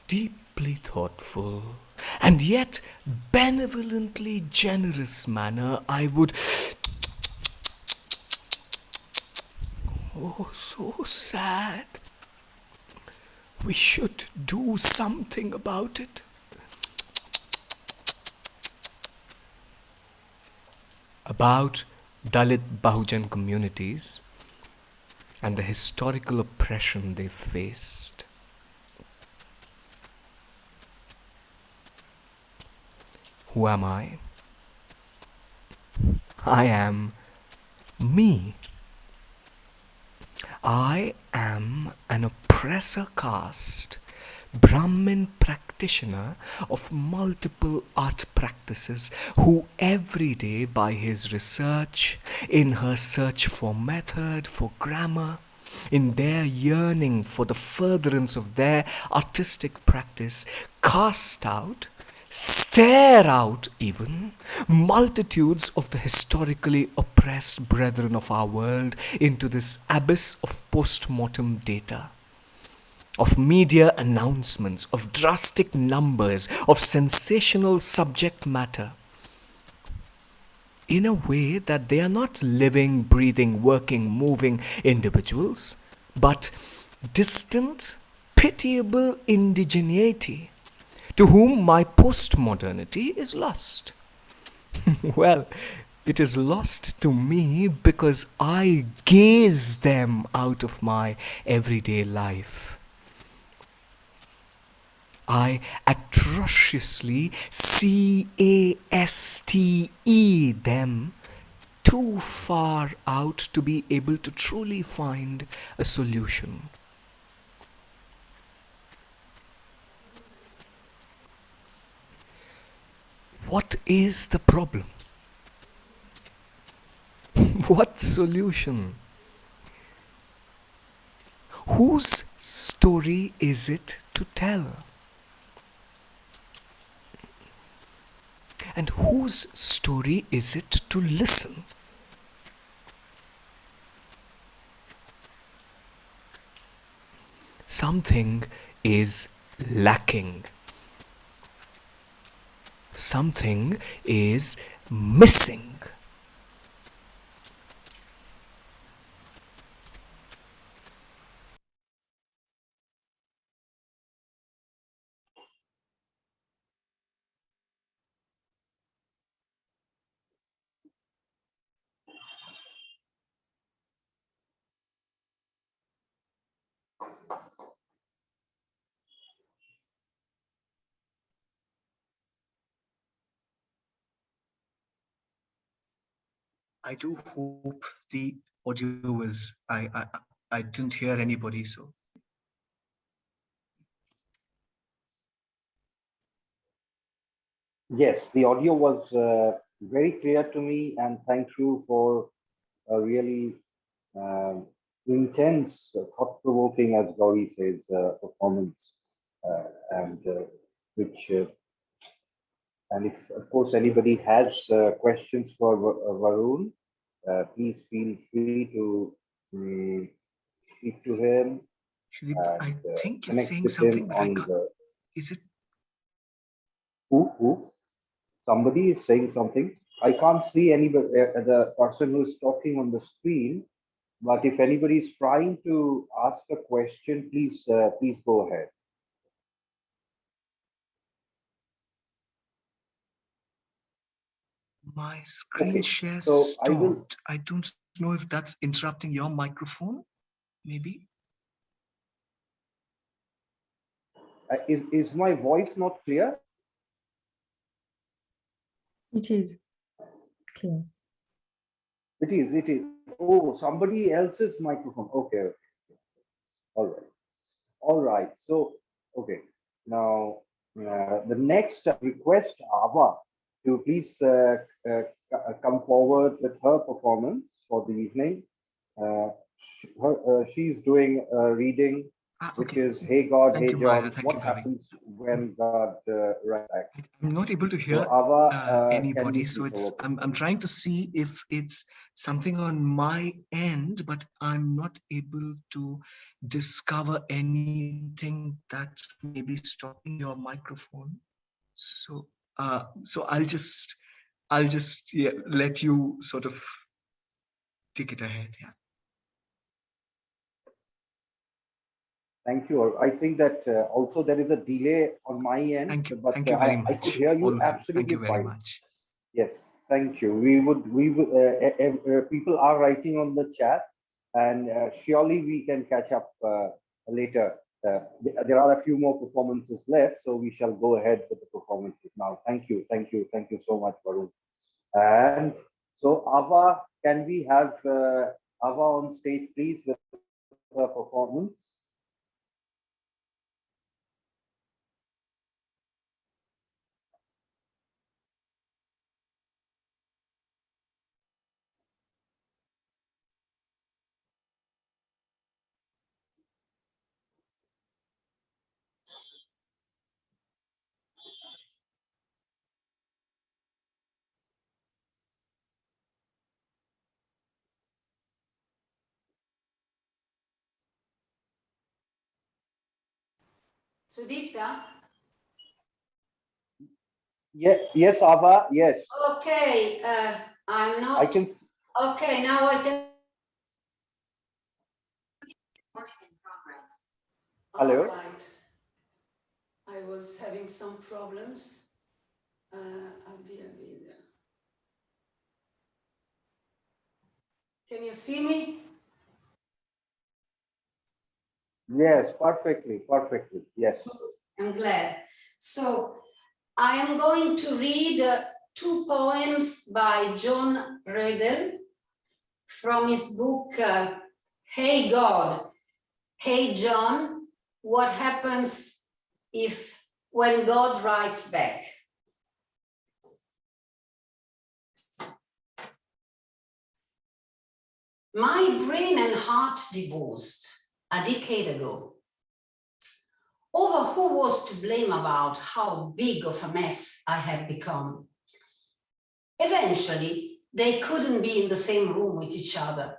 deeply thoughtful, and yet benevolently generous manner, I would... Oh, so sad. We should do something about it. About Dalit Bahujan communities and the historical oppression they faced. Who am I? I am me. I am an oppressor caste, Brahmin practitioner of multiple art practices who every day by his research, in her search for method, for grammar, in their yearning for the furtherance of their artistic practice, cast out, stare out even, multitudes of the historically oppressed brethren of our world into this abyss of post-mortem data, of media announcements, of drastic numbers, of sensational subject matter, in a way that they are not living, breathing, working, moving individuals, but distant, pitiable indigeneity, to whom my postmodernity is lost. Well, it is lost to me because I gaze them out of my everyday life. I atrociously CASTE them too far out to be able to truly find a solution. What is the problem? What solution? Whose story is it to tell? And whose story is it to listen? Something is lacking. Something is missing. I do hope the audio was. I didn't hear anybody, so. Yes, the audio was very clear to me, and thank you for a really intense, thought-provoking, as Gauri says, performance, and which, and if of course anybody has questions for Varun, please feel free to speak to him Shreep, I and think he's connect saying with him something, but I on can't. the Is it? who. Somebody is saying something. I can't see anybody, the person who is talking on the screen. But if anybody is trying to ask a question, please go ahead. My screen Okay, share so I will. stopped. I don't know if that's interrupting your microphone, maybe. Is my voice not clear? It is clear. It is. It is. Oh, somebody else's microphone. Okay. Okay. All right. All right. So, okay. Now, the next request, Ava, to please come forward with her performance for the evening. She's doing a reading, which Okay. is Hey God, Thank Hey you, Maya. John, Thank what you, Gauri. happens when God writes back? I'm not able to So, hear Ava, can anybody, you so please it's. follow? I'm trying to see if it's something on my end, but I'm not able to discover anything that may be stopping your microphone. So, so I'll just let you sort of take it ahead. Yeah. Thank you. I think that also there is a delay on my end, Thank you. but Thank you very I could much, hear all you of you. Thank absolutely you very fine. much. Yes, thank you. We would, people are writing on the chat, and surely we can catch up later. There are a few more performances left, so we shall go ahead with the performances now. Thank you, thank you, thank you so much, Varun. And so, Ava, can we have Ava on stage, please, with her performance? Sudipta? Yes, Ava, yes. Okay, I'm not. I can. Okay, now I can. Recording in progress. Hello? All right. I was having some problems. I'll be there. Can you see me? Yes, perfectly, perfectly. Yes. I'm glad. So I am going to read 2 poems by John Rödel from his book, Hey God, Hey John, What Happens when God Writes Back? My brain and heart divorced a decade ago over who was to blame about how big of a mess I had become. Eventually, they couldn't be in the same room with each other.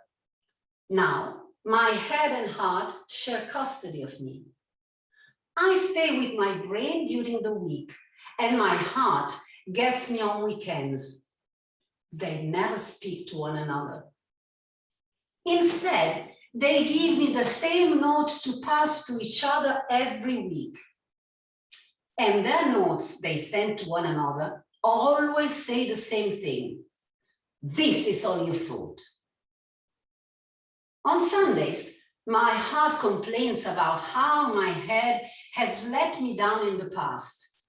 Now, my head and heart share custody of me. I stay with my brain during the week, and my heart gets me on weekends. They never speak to one another. Instead, they give me the same notes to pass to each other every week. And their notes they send to one another always say the same thing. This is all your fault. On Sundays, my heart complains about how my head has let me down in the past.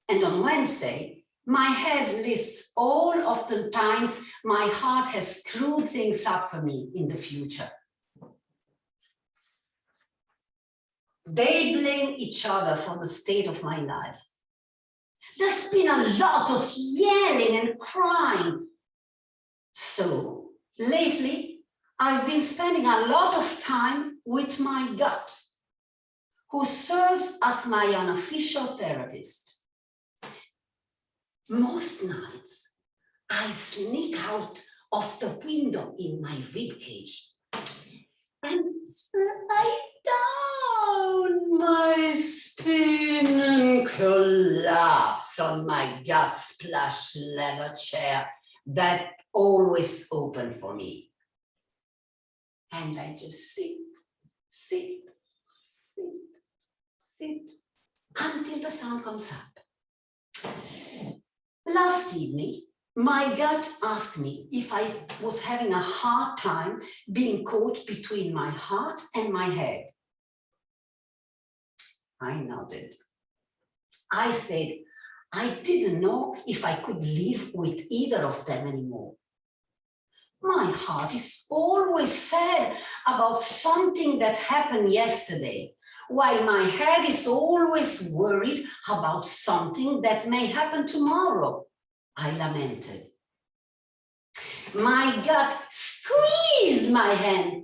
And on Wednesday, my head lists all of the times my heart has screwed things up for me in the future. They blame each other for the state of my life. There's been a lot of yelling and crying. So lately, I've been spending a lot of time with my gut, who serves as my unofficial therapist. Most nights, I sneak out of the window in my ribcage and slide down my spine and collapse on my gut plush leather chair that always open for me. And I just sit until the sun comes up. Last evening, my gut asked me if I was having a hard time being caught between my heart and my head. I nodded. I said I didn't know if I could live with either of them anymore. My heart is always sad about something that happened yesterday, while my head is always worried about something that may happen tomorrow, I lamented. My gut squeezed my hand.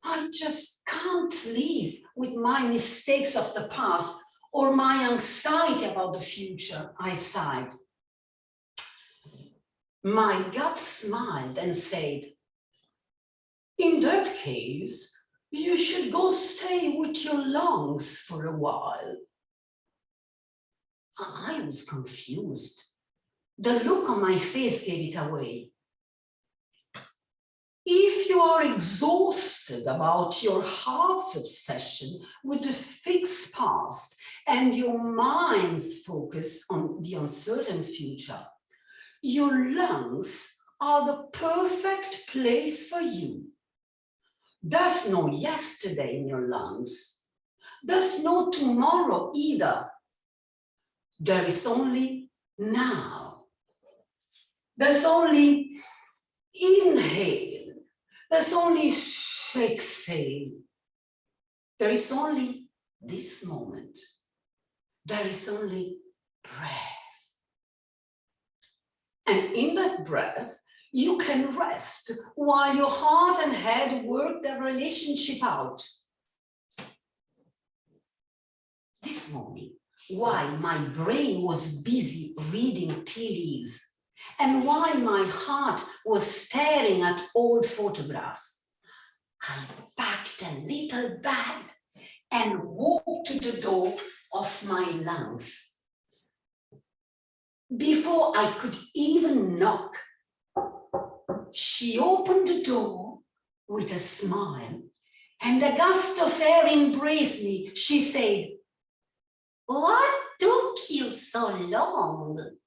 I just can't live with my mistakes of the past or my anxiety about the future, I sighed. My gut smiled and said, in that case, you should go stay with your lungs for a while. I was confused. The look on my face gave it away. If you are exhausted about your heart's obsession with the fixed past and your mind's focus on the uncertain future, your lungs are the perfect place for you. There's no yesterday in your lungs. There's no tomorrow either. There is only now. There's only inhale. There's only exhale. There is only this moment. There is only breath. And in that breath, you can rest while your heart and head work their relationship out. This morning, while my brain was busy reading tea leaves, and while my heart was staring at old photographs, I packed a little bag and walked to the door of my lungs. Before I could even knock, she opened the door with a smile and a gust of air embraced me. She said, "What took you so long?"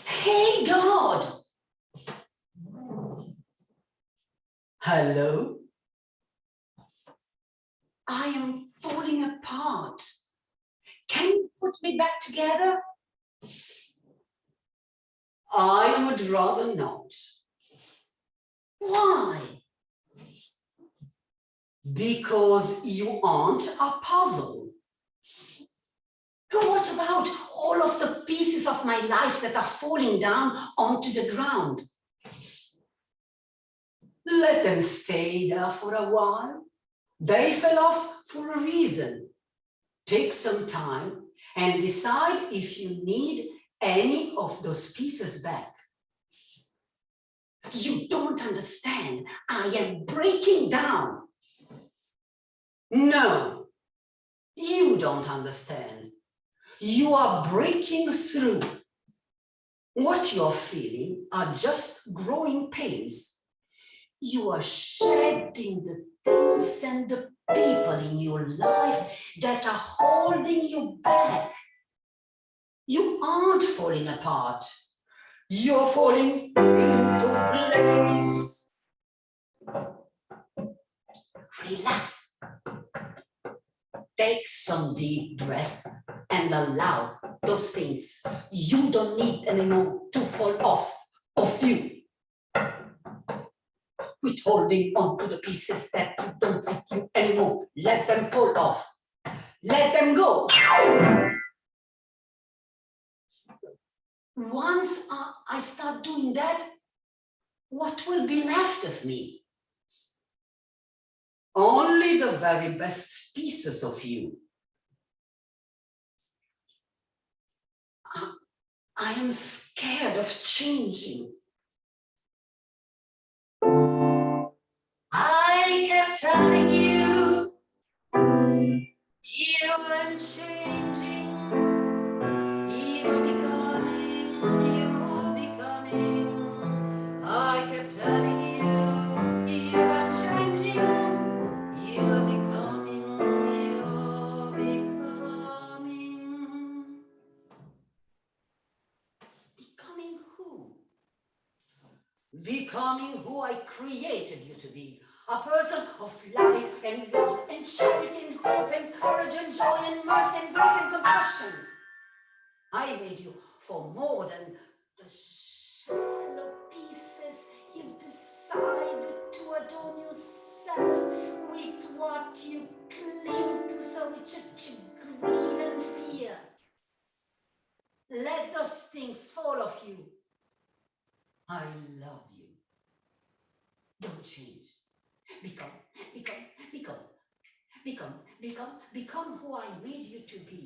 Hey, God. Hello? I am falling apart. Can you put me back together? I would rather not. Why? Because you aren't a puzzle. What about all of the pieces of my life that are falling down onto the ground? Let them stay there for a while. They fell off for a reason. Take some time and decide if you need any of those pieces back. You don't understand. I am breaking down. No, you don't understand. You are breaking through. What you're feeling are just growing pains. You are shedding the things and the people in your life that are holding you back. You aren't falling apart. You're falling into place. Relax. Take some deep breaths and allow those things you don't need anymore to fall off of you. Quit holding on to the pieces that don't fit you anymore. Let them fall off. Let them go. Once I start doing that, what will be left of me? Only the very best pieces of you. I am scared of changing. I kept telling you, you weren't changing. You're becoming. I kept telling you, you weren't changing. You're becoming. Becoming who? Becoming who I created you to be. A person of light and love and charity and hope and courage and joy and mercy and grace and compassion. I made you for more than the shallow pieces you've decided to adorn yourself with what you cling to so much greed and fear. Let those things fall off you. I love you. Don't change. Become who I made you to be.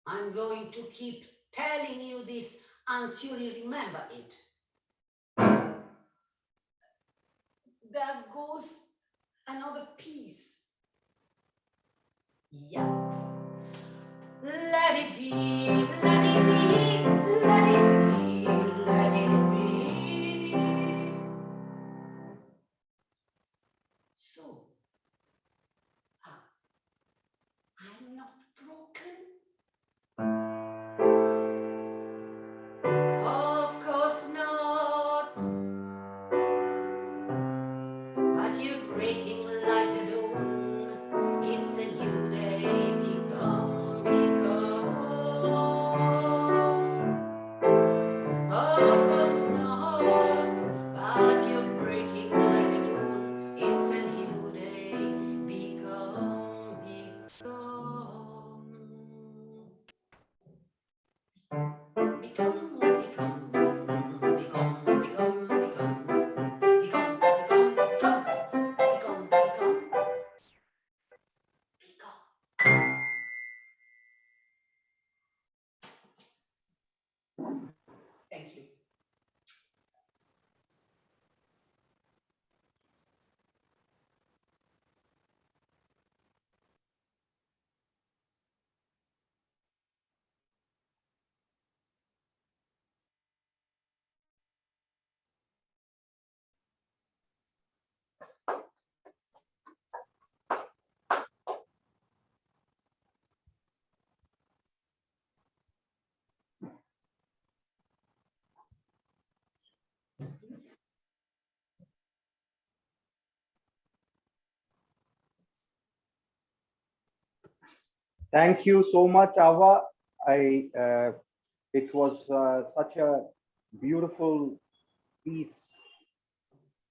I'm going to keep telling you this until you remember it. There goes another piece. Yep. Let it be, let it be, let it be, let it be. So, I'm not broken. Of course not. But you're breaking like the dawn. It's a new day. Become. Of course not. But you're breaking like the dawn. It's a new day. Become. Thank you. Thank you so much, Ava. It was such a beautiful piece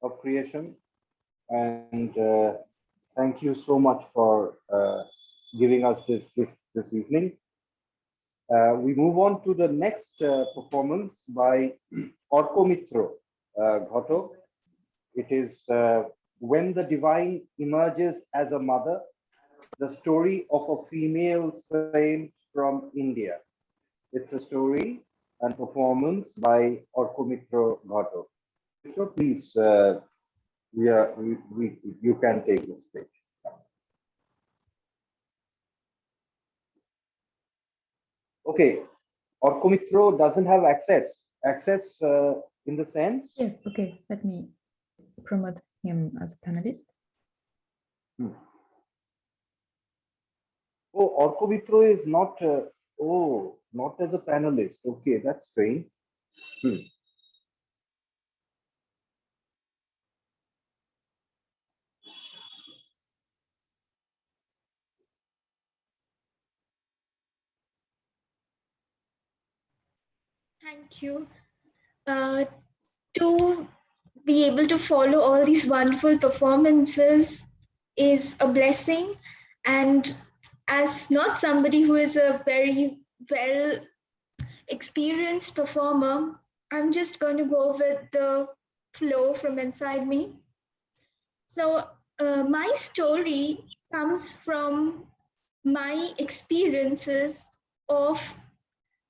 of creation, and thank you so much for giving us this gift this evening. We move on to the next performance by Orko Mitro Ghotok. It is When the Divine Emerges as a Mother, the story of a female saint from India. It's a story and performance by Orko Mitro Ghotok. So please, you can take the stage. Okay, Orko Mitro doesn't have access. Access in the sense. Yes, okay, let me promote him as a panelist. Oh, Orko Mitro is not. Not as a panelist. Okay, that's strange. Thank you. To be able to follow all these wonderful performances is a blessing. And as not somebody who is a very well experienced performer, I'm just going to go with the flow from inside me. So my story comes from my experiences of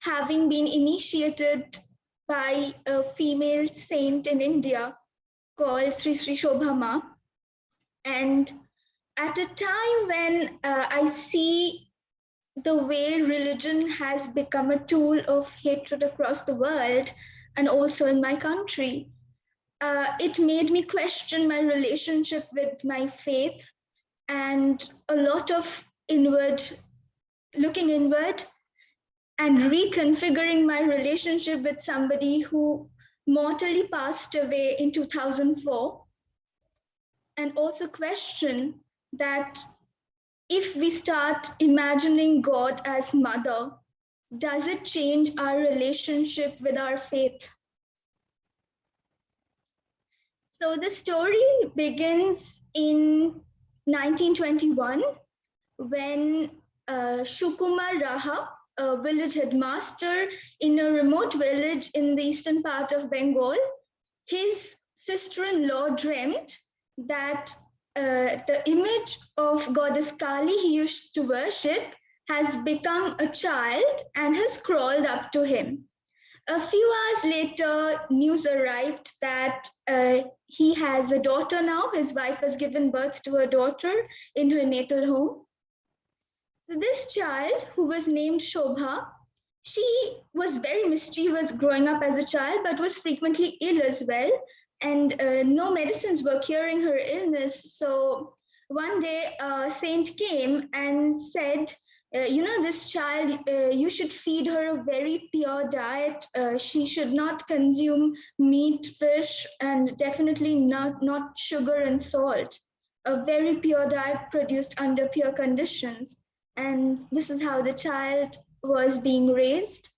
having been initiated by a female saint in India called Sri Sri Shobha Ma. And at a time when I see the way religion has become a tool of hatred across the world and also in my country, it made me question my relationship with my faith and a lot of looking inward and reconfiguring my relationship with somebody who mortally passed away in 2004, and also question that if we start imagining God as mother, does it change our relationship with our faith? So the story begins in 1921 when Shukumar Raha, a village headmaster in a remote village in the eastern part of Bengal, his sister-in-law dreamt that the image of goddess Kali he used to worship has become a child and has crawled up to him. A few hours later, news arrived that he has a daughter now. His wife has given birth to a daughter in her natal home. So this child, who was named Shobha, she was very mischievous growing up as a child, but was frequently ill as well. And no medicines were curing her illness. So one day, a saint came and said, this child, you should feed her a very pure diet. She should not consume meat, fish, and definitely not sugar and salt. A very pure diet produced under pure conditions. And this is how the child was being raised.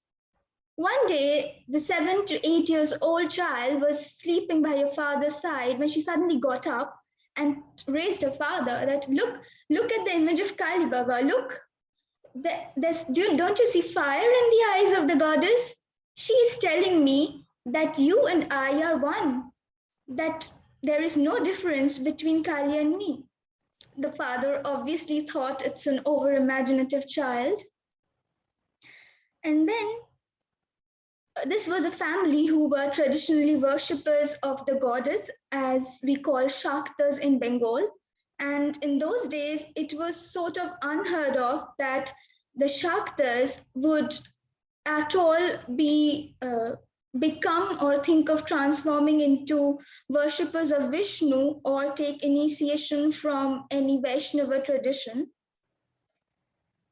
One day, the 7 to 8 years old child was sleeping by her father's side when she suddenly got up and raised her father that, look at the image of Kali Baba, look. Don't you see fire in the eyes of the goddess? She is telling me that you and I are one, that there is no difference between Kali and me. The father obviously thought it's an over-imaginative child. And then this was a family who were traditionally worshippers of the goddess, as we call Shaktas in Bengal. And in those days, it was sort of unheard of that the Shaktas would at all become or think of transforming into worshippers of Vishnu or take initiation from any Vaishnava tradition.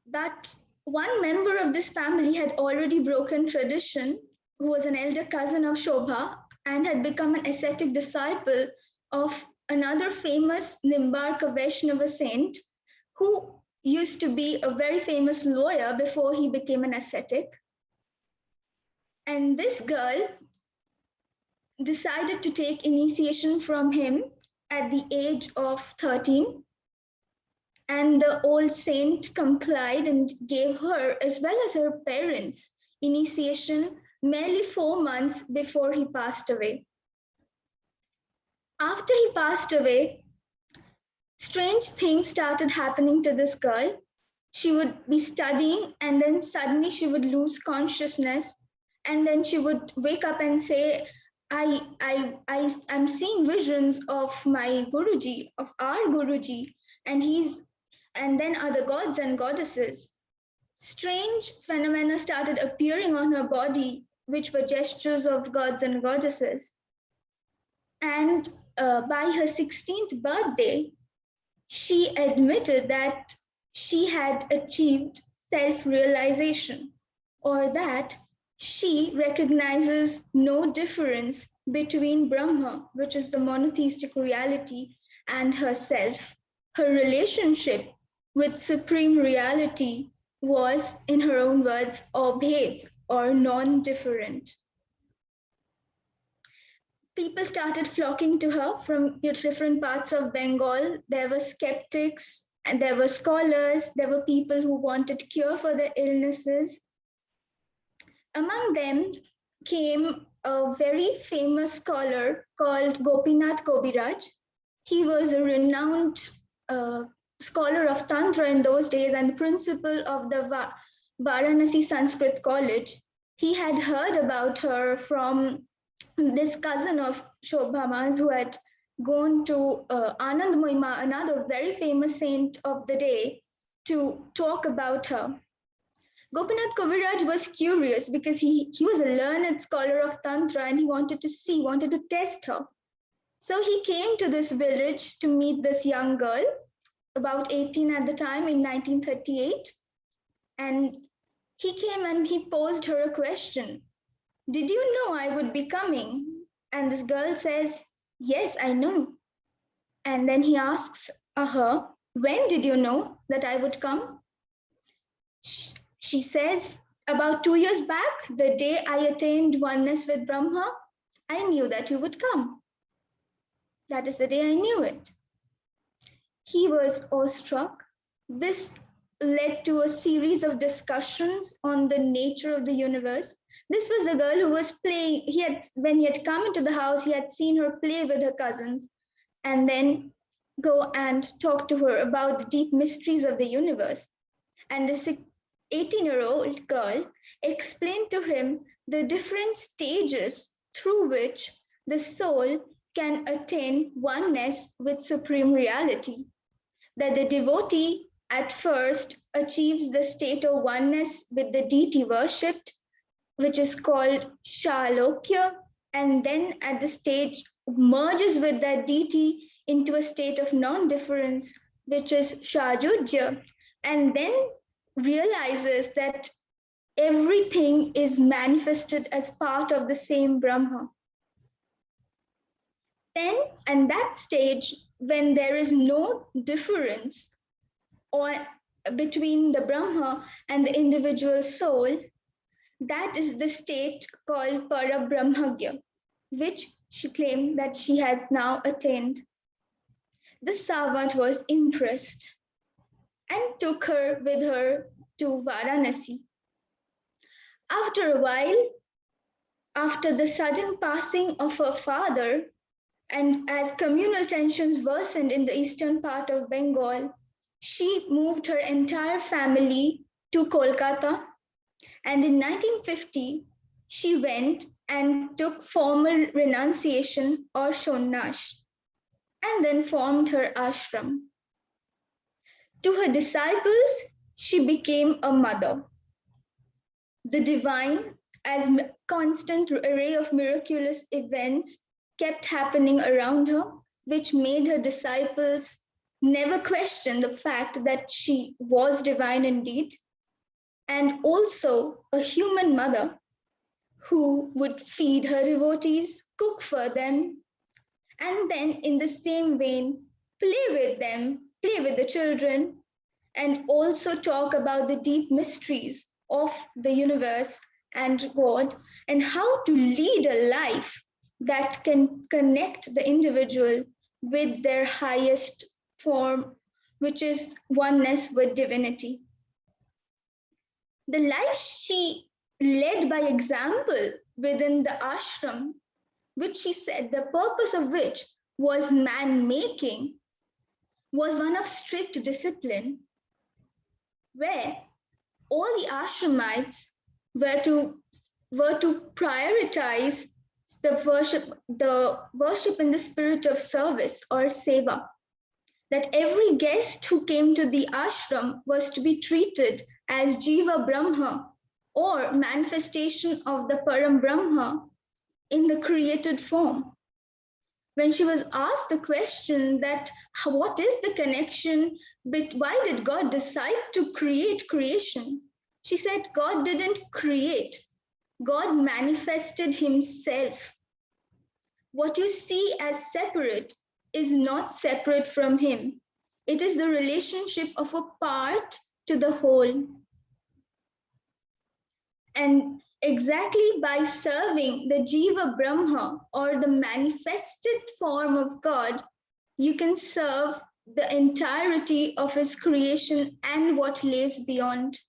But one member of this family had already broken tradition, who was an elder cousin of Shobha and had become an ascetic disciple of another famous Nimbarka Vaishnava saint, who used to be a very famous lawyer before he became an ascetic. And this girl decided to take initiation from him at the age of 13. And the old saint complied and gave her, as well as her parents, initiation merely 4 months before he passed away. After he passed away, strange things started happening to this girl. She would be studying and then suddenly she would lose consciousness. And then she would wake up and say, I'm seeing visions of my Guruji, of our Guruji, and then other gods and goddesses. Strange phenomena started appearing on her body, which were gestures of gods and goddesses. And by her 16th birthday, she admitted that she had achieved self-realization, or that she recognizes no difference between Brahma, which is the monotheistic reality, and herself. Her relationship with supreme reality was, in her own words, abhed, or non-different. People started flocking to her from different parts of Bengal. There were skeptics, and there were scholars, there were people who wanted cure for their illnesses. Among them came a very famous scholar called Gopinath Kobiraj. He was a renowned scholar of Tantra in those days and principal of the Varanasi Sanskrit College. He had heard about her from this cousin of Shobhama's who had gone to Anand Moima, another very famous saint of the day, to talk about her. Gopinath Kaviraj was curious because he was a learned scholar of Tantra and he wanted to test her. So he came to this village to meet this young girl, about 18 at the time, in 1938. And he came and he posed her a question. Did you know I would be coming? And this girl says, yes, I know. And then he asks her, when did you know that I would come? She says, about 2 years back, the day I attained oneness with Brahma, I knew that you would come. That is the day I knew it. He was awestruck. This led to a series of discussions on the nature of the universe. This was the girl who was playing. When he had come into the house, he had seen her play with her cousins and then go and talk to her about the deep mysteries of the universe. And this 18-year-old girl explained to him the different stages through which the soul can attain oneness with supreme reality. That the devotee at first achieves the state of oneness with the deity worshipped, which is called Shalokya, and then at the stage merges with that deity into a state of non-difference, which is Shajujya, and then realizes that everything is manifested as part of the same Brahma. Then, at that stage, when there is no difference or between the Brahma and the individual soul, that is the state called Parabrahmagya, which she claimed that she has now attained. The Savant was impressed and took her with her to Varanasi. After a while, after the sudden passing of her father, and as communal tensions worsened in the eastern part of Bengal, she moved her entire family to Kolkata. And in 1950, she went and took formal renunciation or Shonnash, and then formed her ashram. To her disciples, she became a mother. The divine, as constant array of miraculous events kept happening around her, which made her disciples never question the fact that she was divine indeed, and also a human mother who would feed her devotees, cook for them, and then in the same vein, play with them, play with the children, and also talk about the deep mysteries of the universe and God, and how to lead a life that can connect the individual with their highest form, which is oneness with divinity. The life she led by example within the ashram, which she said the purpose of which was man-making, was one of strict discipline, where all the ashramites were to prioritize the worship in the spirit of service or seva. That every guest who came to the ashram was to be treated as Jiva Brahma, or manifestation of the Param Brahma in the created form. When she was asked the question that what is the connection, but why did God decide to create creation? She said, God didn't create, God manifested himself. What you see as separate is not separate from him. It is the relationship of a part to the whole. And exactly by serving the Jiva Brahma, or the manifested form of God, you can serve the entirety of his creation and what lays beyond.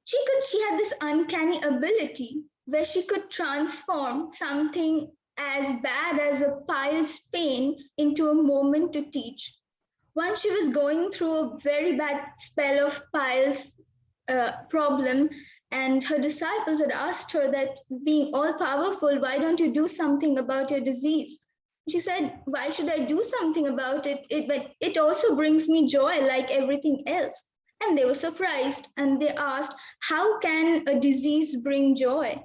She had this uncanny ability where she could transform something as bad as a pile's pain into a moment to teach. Once she was going through a very bad spell of pile's problem, and her disciples had asked her that, being all powerful, why don't you do something about your disease? She said, why should I do something about it? It also brings me joy like everything else. And they were surprised, and they asked, how can a disease bring joy?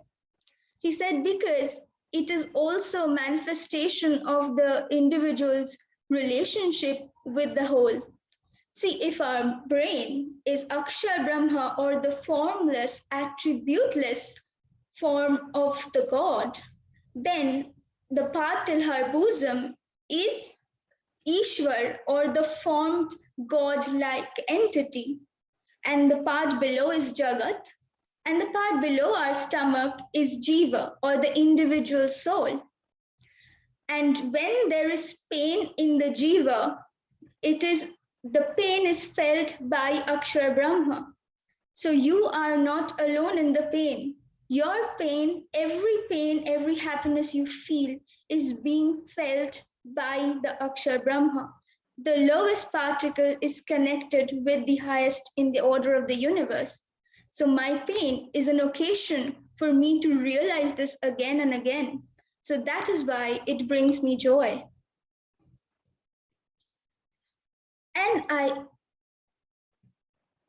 She said, because it is also a manifestation of the individual's relationship with the whole. See, if our brain is Akshar Brahma, or the formless, attributeless form of the God, then the part till her bosom is Ishwar, or the formed God-like entity. And the part below is Jagat. And the part below our stomach is Jiva, or the individual soul. And when there is pain in the Jiva, the pain is felt by Akshar Brahma. So you are not alone in the pain. Your pain, every happiness you feel is being felt by the Akshar Brahma. The lowest particle is connected with the highest in the order of the universe. So my pain is an occasion for me to realize this again and again. So that is why it brings me joy. And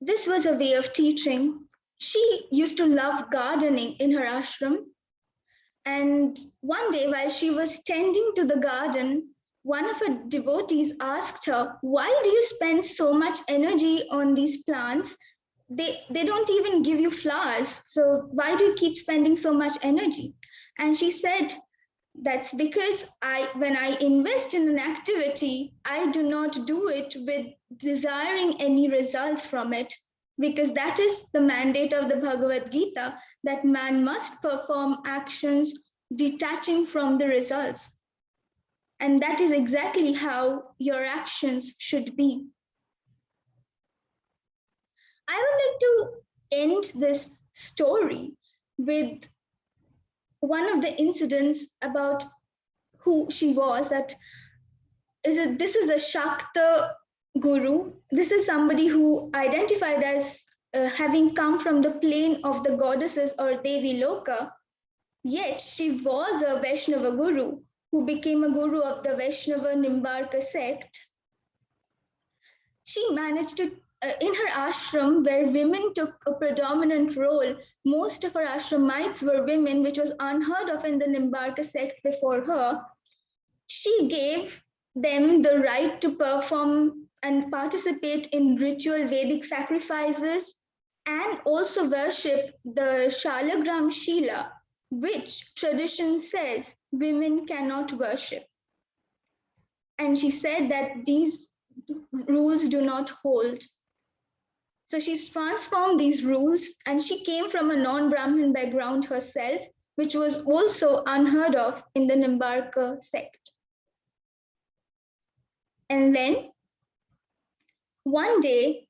this was a way of teaching. She used to love gardening in her ashram. And one day, while she was tending to the garden, one of her devotees asked her, why do you spend so much energy on these plants? They don't even give you flowers. So why do you keep spending so much energy? And she said, that's because when I invest in an activity, I do not do it with desiring any results from it, because that is the mandate of the Bhagavad Gita, that man must perform actions detaching from the results. And that is exactly how your actions should be. I would like to end this story with one of the incidents about who she was. This is a Shakta guru. This is somebody who identified as having come from the plane of the goddesses, or Devi Loka. Yet she was a Vaishnava guru who became a guru of the Vaishnava Nimbarka sect. She managed to, in her ashram, where women took a predominant role, most of her ashramites were women, which was unheard of in the Nimbarka sect before her. She gave them the right to perform and participate in ritual Vedic sacrifices, and also worship the Shalagram Shila, which tradition says women cannot worship. And she said that these rules do not hold. So she's transformed these rules, and she came from a non-Brahmin background herself, which was also unheard of in the Nimbarka sect. And then one day,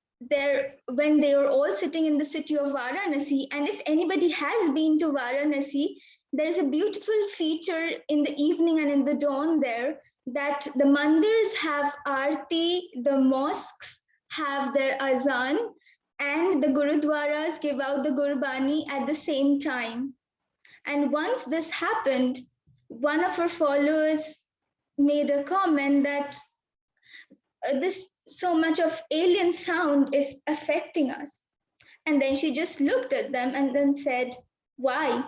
when they were all sitting in the city of Varanasi, and if anybody has been to Varanasi, there's a beautiful feature in the evening and in the dawn there, that the mandirs have aarti, the mosques have their azan, and the gurudwaras give out the gurbani at the same time. And once this happened, one of her followers made a comment that this so much of alien sound is affecting us. And then she just looked at them and then said, why?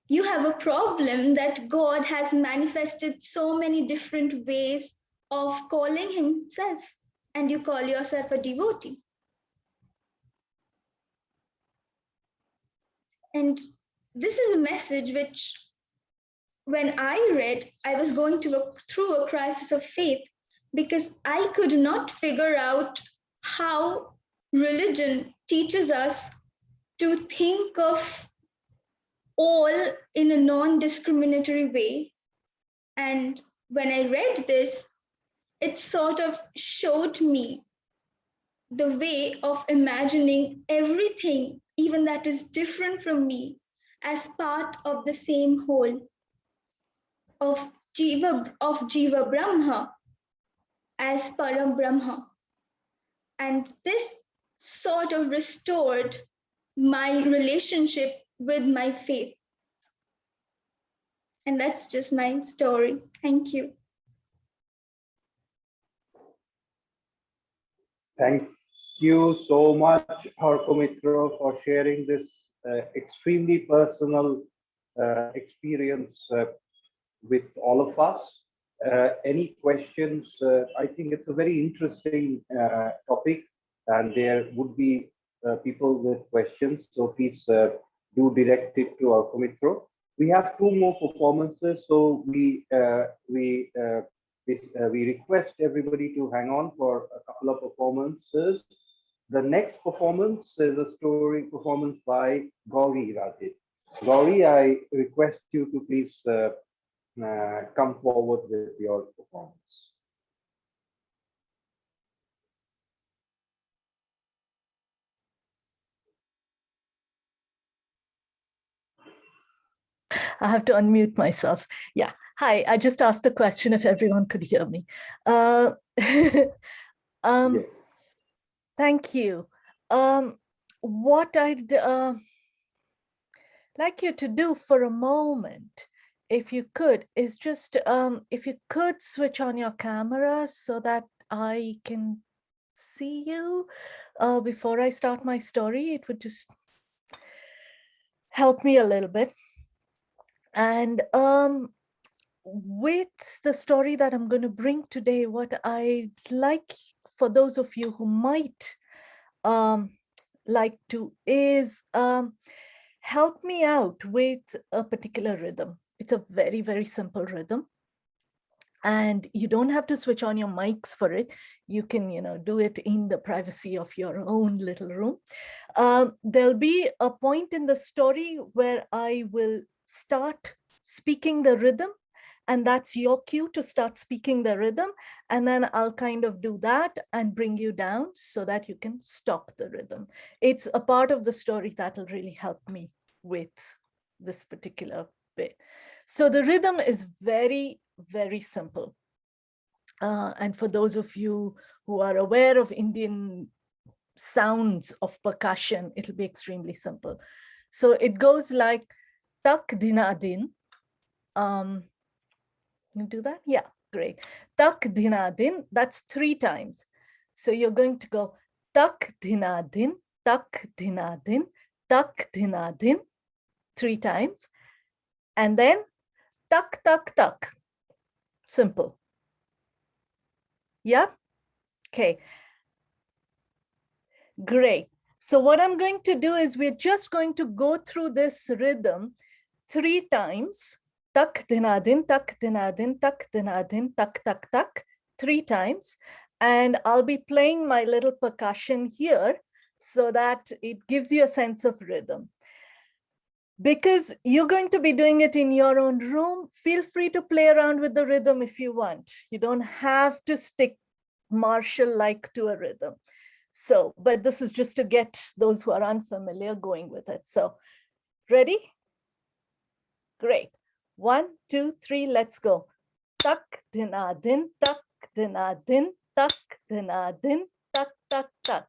You have a problem that God has manifested so many different ways of calling himself, and you call yourself a devotee. And this is a message which, when I read, I was going through a crisis of faith, because I could not figure out how religion teaches us to think of all in a non-discriminatory way. And when I read this, it sort of showed me the way of imagining everything, even that is different from me, as part of the same whole of Jiva Brahma, as Param Brahma. And this sort of restored my relationship with my faith. And that's just my story. Thank you. Thank you so much, Harkomitra, for sharing this extremely personal experience with all of us. Any questions? I think it's a very interesting topic, and there would be people with questions. So please do direct it to Harkomitra. We have two more performances, so we request everybody to hang on for a couple of performances. The next performance is a story performance by Gauri Radhe. Gauri, I request you to please come forward with your performance. I have to unmute myself. Yeah. Hi, I just asked the question if everyone could hear me. Yes. Thank you. What I'd like you to do for a moment, if you could, is just, if you could switch on your camera so that I can see you before I start my story, it would just help me a little bit. And with the story that I'm going to bring today, what I'd like for those of you who might like to is help me out with a particular rhythm. It's a very, very simple rhythm. And you don't have to switch on your mics for it. You can, do it in the privacy of your own little room. There'll be a point in the story where I will start speaking the rhythm, and that's your cue to start speaking the rhythm. And then I'll kind of do that and bring you down so that you can stop the rhythm. It's a part of the story that'll really help me with this particular bit. So the rhythm is very, very simple. And for those of you who are aware of Indian sounds of percussion, it'll be extremely simple. So it goes like tak dina din. You do that? Yeah, great. Tak dina din, that's 3 times. So you're going to go tak dina din, tak dina din, tak dina din, 3 times. And then tak, tak, tak. Simple. Yeah? Okay. Great. So what I'm going to do is we're just going to go through this rhythm 3 times. Tak dinadin, tak dinadin, tak dinadin, tak, tak, tak, 3 times. And I'll be playing my little percussion here so that it gives you a sense of rhythm. Because you're going to be doing it in your own room, feel free to play around with the rhythm if you want. You don't have to stick martial-like to a rhythm. So, but this is just to get those who are unfamiliar going with it. So, ready? Great. 1, 2, 3, let's go. Tak, dina, din, tak, dina, din, tak, dina, din, tak, tak, tak.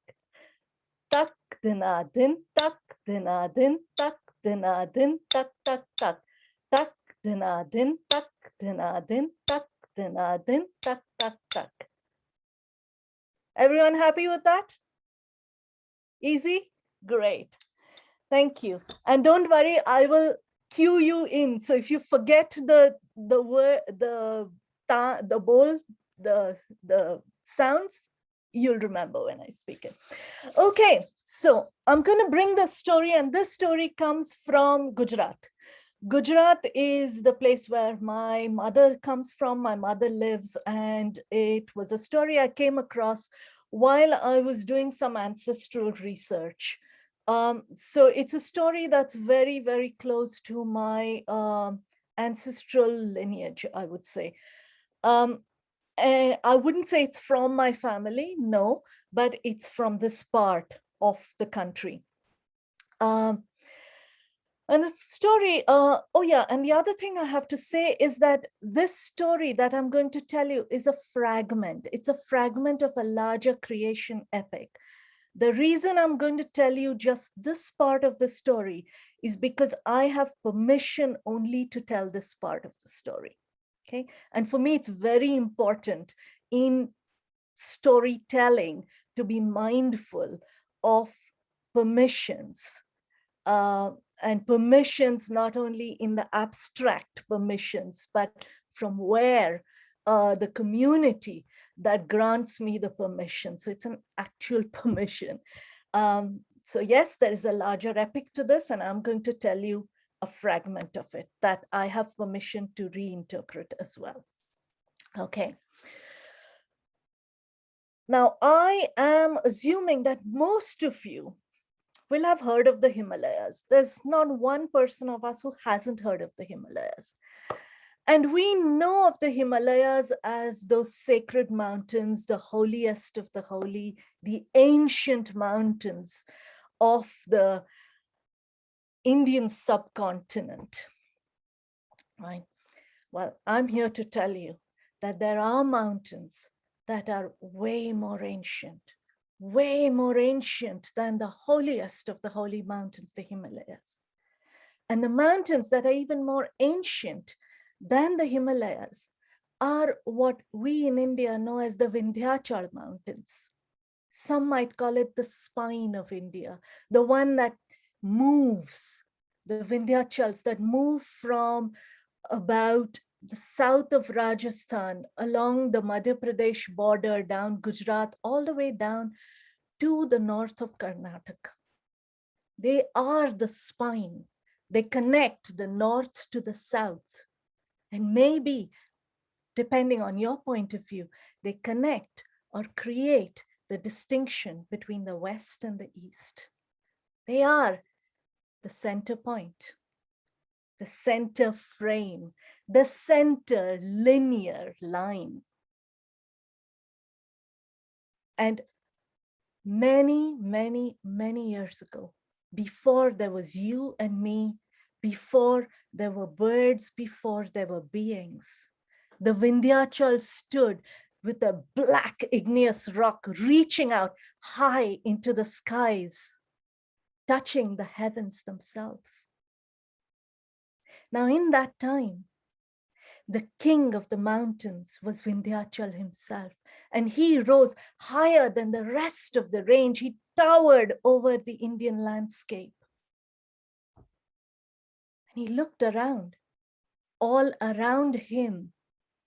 Tak, dina, din, tak, dina, din, tak, dina, din, tak, tak, tak. Tak, dina, din, tak, dina, din, tak, dina, din, tak, tak, tak. Everyone happy with that? Easy? Great. Thank you. And don't worry, I will cue you in. So if you forget the word, the bowl, the sounds, you'll remember when I speak it. Okay, so I'm going to bring the story, and this story comes from Gujarat. Gujarat is the place where my mother comes from, my mother lives, and it was a story I came across while I was doing some ancestral research. So it's a story that's very, very close to my ancestral lineage, I would say. And I wouldn't say it's from my family, no, but it's from this part of the country. And the story, oh yeah, and the other thing I have to say is that this story that I'm going to tell you is a fragment. It's a fragment of a larger creation epic. The reason I'm going to tell you just this part of the story is because I have permission only to tell this part of the story, okay? And for me, it's very important in storytelling to be mindful of permissions. And permissions, not only in the abstract permissions, but from where the community that grants me the permission. So it's an actual permission. So yes, there is a larger epic to this, and I'm going to tell you a fragment of it that I have permission to reinterpret as well. Okay. Now, I am assuming that most of you will have heard of the Himalayas. There's not one person of us who hasn't heard of the Himalayas. And we know of the Himalayas as those sacred mountains, the holiest of the holy, the ancient mountains of the Indian subcontinent, right? Well, I'm here to tell you that there are mountains that are way more ancient than the holiest of the holy mountains, the Himalayas. And the mountains that are even more ancient than the Himalayas are what we in India know as the Vindhyachal Mountains. Some might call it the spine of India, the one that moves, the Vindhyachals that move from about the south of Rajasthan along the Madhya Pradesh border down Gujarat, all the way down to the north of Karnataka. They are the spine. They connect the north to the south. And maybe, depending on your point of view, they connect or create the distinction between the west and the east. They are the center point, the center frame, the center linear line. And many, many, many years ago, before there was you and me, before there were birds, before there were beings, the Vindhyachal stood with a black igneous rock reaching out high into the skies, touching the heavens themselves. Now, in that time, the king of the mountains was Vindhyachal himself, and he rose higher than the rest of the range. He towered over the Indian landscape. And he looked around, all around him,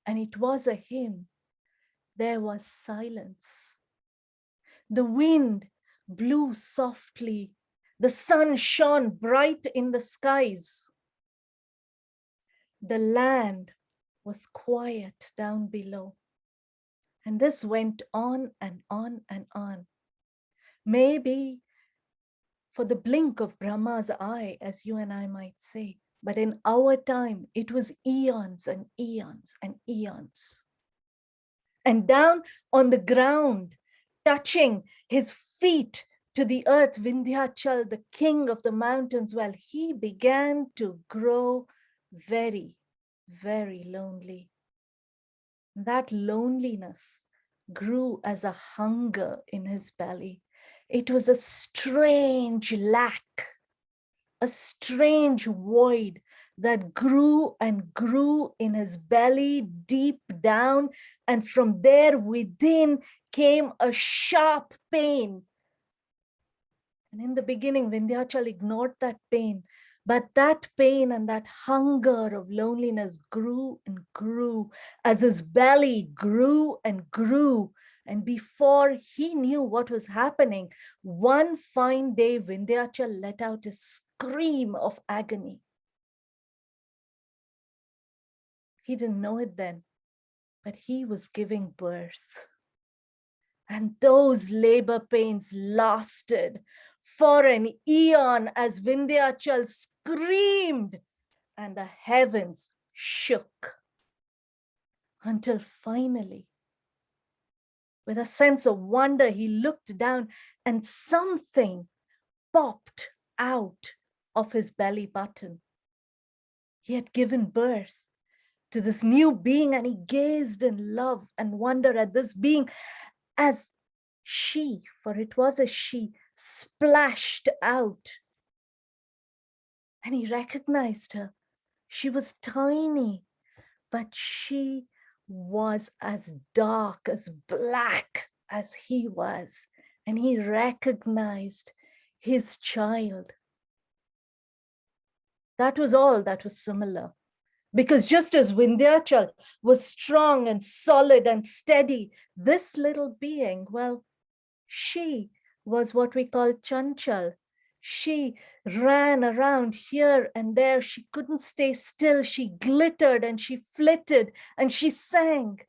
and it was a him. There was silence. The wind blew softly. The sun shone bright in the skies. The land was quiet down below. And this went on and on and on. Maybe for the blink of Brahma's eye, as you and I might say. But in our time, it was eons and eons and eons. And down on the ground, touching his feet to the earth, Vindhyachal, the king of the mountains, well, he began to grow very, very lonely. That loneliness grew as a hunger in his belly. It was a strange lack, a strange void that grew and grew in his belly deep down. And from there within came a sharp pain. And in the beginning, Vindhyachal ignored that pain. But that pain and that hunger of loneliness grew and grew as his belly grew and grew. And before he knew what was happening, one fine day, Vindhyachal let out a scream of agony. He didn't know it then, but he was giving birth. And those labor pains lasted for an eon as Vindhyachal screamed and the heavens shook. Until finally, with a sense of wonder, he looked down and something popped out of his belly button. He had given birth to this new being, and he gazed in love and wonder at this being as she, for it was a she, splashed out. And he recognized her. She was tiny, but she was as dark, as black as he was. And he recognized his child. That was all that was similar. Because just as Vindhyachal was strong and solid and steady, this little being, well, she was what we call Chanchal. She ran around here and there. She couldn't stay still. She glittered and she flitted and she sang.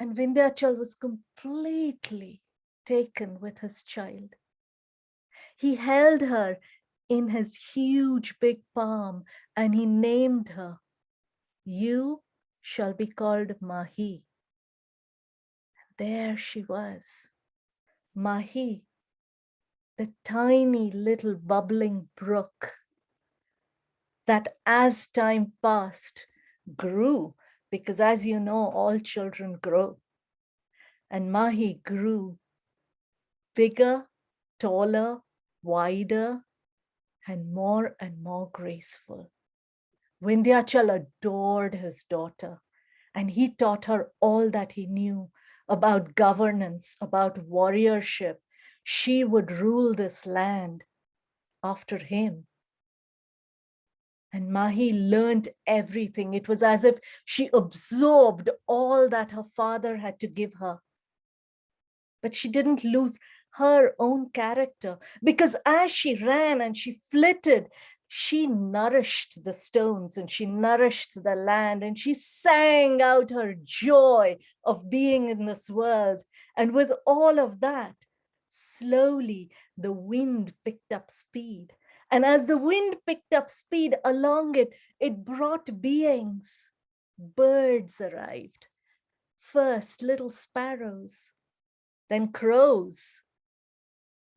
And Vindhyachal was completely taken with his child. He held her in his huge big palm and he named her. You shall be called Mahi. And there she was, Mahi, the tiny little bubbling brook that as time passed grew, because as you know, all children grow. And Mahi grew bigger, taller, wider, and more graceful. Vindhyachal adored his daughter, and he taught her all that he knew about governance, about warriorship. She would rule this land after him. And Mahi learned everything. It was as if she absorbed all that her father had to give her. But she didn't lose her own character, because as she ran and she flitted, she nourished the stones and she nourished the land and she sang out her joy of being in this world. And with all of that, slowly the wind picked up speed. And as the wind picked up speed along it, it brought beings. Birds arrived. First, little sparrows, then crows,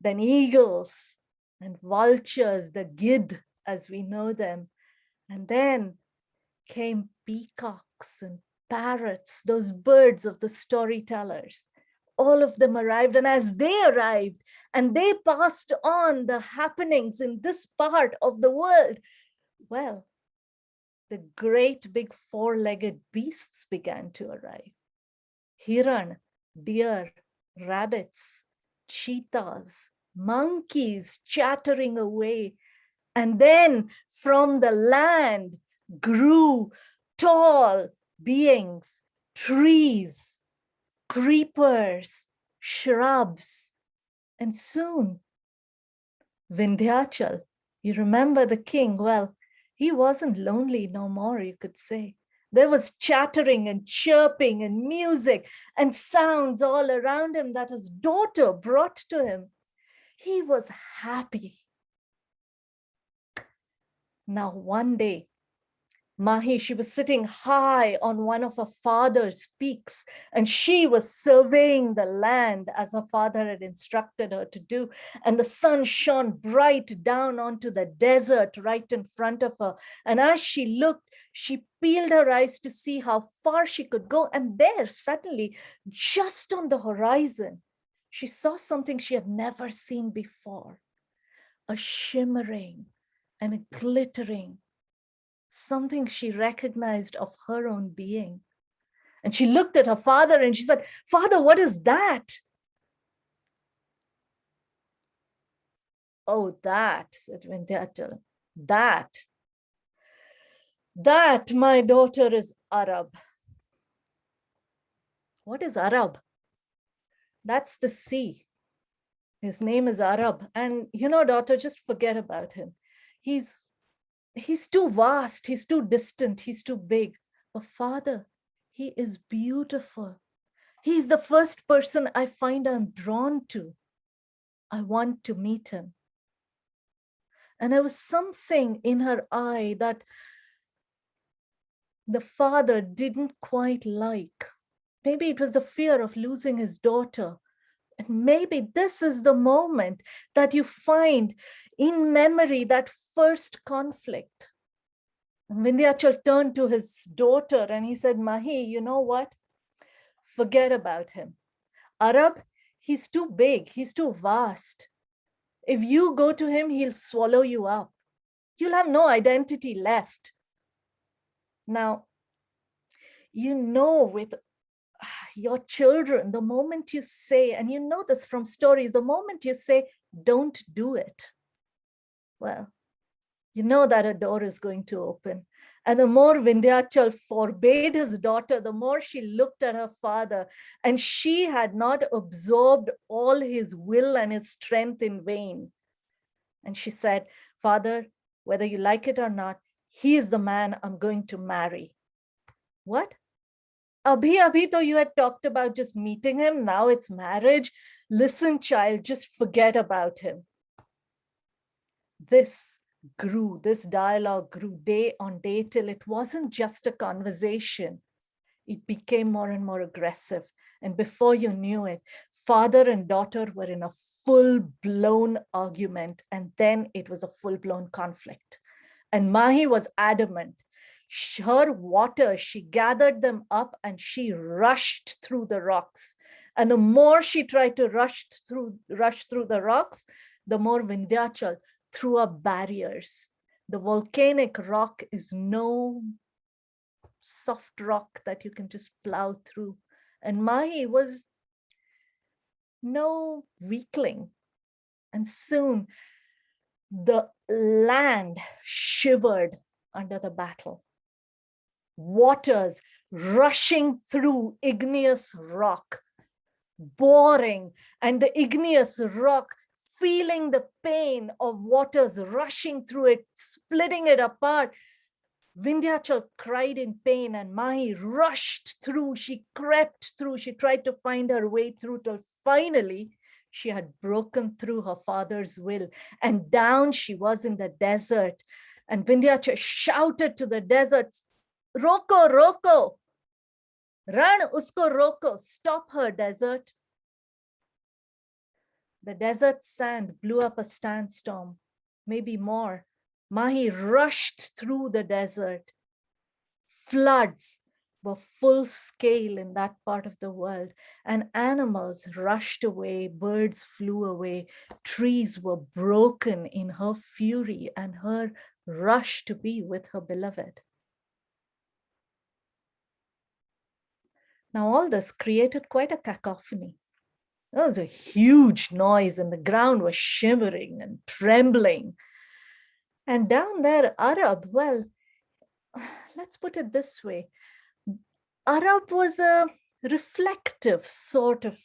then eagles and vultures, the gid as we know them. And then came peacocks and parrots, those birds of the storytellers. All of them arrived, and as they arrived and they passed on the happenings in this part of the world, well, the great big four-legged beasts began to arrive. Hiran, deer, rabbits, cheetahs, monkeys chattering away. And then from the land grew tall beings, trees, creepers, shrubs. And soon, Vindhyachal, you remember the king, well, he wasn't lonely no more, you could say. There was chattering and chirping and music and sounds all around him that his daughter brought to him. He was happy. Now, one day, Mahi, she was sitting high on one of her father's peaks, and she was surveying the land as her father had instructed her to do. And the sun shone bright down onto the desert right in front of her. And as she looked, she peeled her eyes to see how far she could go. And there, suddenly, just on the horizon, she saw something she had never seen before, a shimmering and a glittering, something she recognized of her own being. And she looked at her father and she said, "Father, what is that?" "Oh, that," said Vindhyachal, that, my daughter, is Arab." "What is Arab?" "That's the sea. His name is Arab. And you know, daughter, just forget about him. He's too vast, he's too distant, he's too big. But father, he is beautiful. He's the first person I find I'm drawn to. I want to meet him." And there was something in her eye that the father didn't quite like. Maybe it was the fear of losing his daughter. And maybe this is the moment that you find in memory that first conflict. And Vindhyachal turned to his daughter and he said, "Mahi, you know what? Forget about him. Arab, he's too big, he's too vast. If you go to him, he'll swallow you up. You'll have no identity left." Now, you know, with your children, the moment you say, and you know this from stories, the moment you say, "Don't do it," well, you know that a door is going to open. And the more Vindhyachal forbade his daughter, the more she looked at her father, and she had not absorbed all his will and his strength in vain. And she said, "Father, whether you like it or not, he is the man I'm going to marry." "What? Abhi, though you had talked about just meeting him, now it's marriage. Listen, child, just forget about him." This dialogue grew day on day till it wasn't just a conversation. It became more and more aggressive. And before you knew it, father and daughter were in a full-blown argument. And then it was a full-blown conflict. And Mahi was adamant. Her water, she gathered them up and she rushed through the rocks. And the more she tried to rush through the rocks, the more Vindhyachal threw up barriers. The volcanic rock is no soft rock that you can just plow through. And Mahi was no weakling. And soon the land shivered under the battle. Waters rushing through igneous rock, boring, and the igneous rock feeling the pain of waters rushing through it, splitting it apart. Vindhyachal cried in pain and Mahi rushed through, she crept through, she tried to find her way through till finally she had broken through her father's will and down she was in the desert. And Vindhyachal shouted to the desert, "Roko, roko, ran usko roko, stop her, desert." The desert sand blew up a sandstorm, maybe more. Mahi rushed through the desert. Floods were full scale in that part of the world, and animals rushed away, birds flew away, trees were broken in her fury and her rush to be with her beloved. Now, all this created quite a cacophony. There was a huge noise and the ground was shivering and trembling. And down there, Arab, well, let's put it this way. Arab was a reflective sort of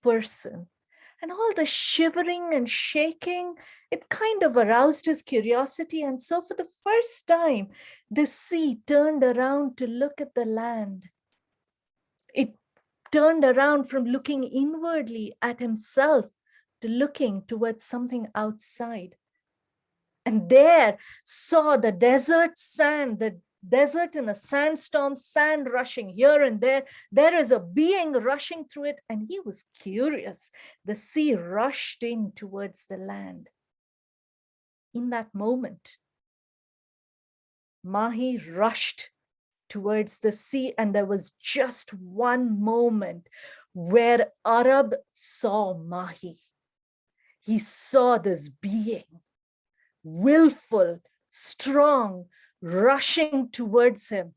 person. And all the shivering and shaking, it kind of aroused his curiosity. And so for the first time, the sea turned around to look at the land. It turned around from looking inwardly at himself to looking towards something outside. And there saw the desert sand, the desert in a sandstorm, sand rushing here and there. There is a being rushing through it, and he was curious. The sea rushed in towards the land. In that moment, Mahi rushed towards the sea, and there was just one moment where Arab saw Mahi. He saw this being, willful, strong, rushing towards him.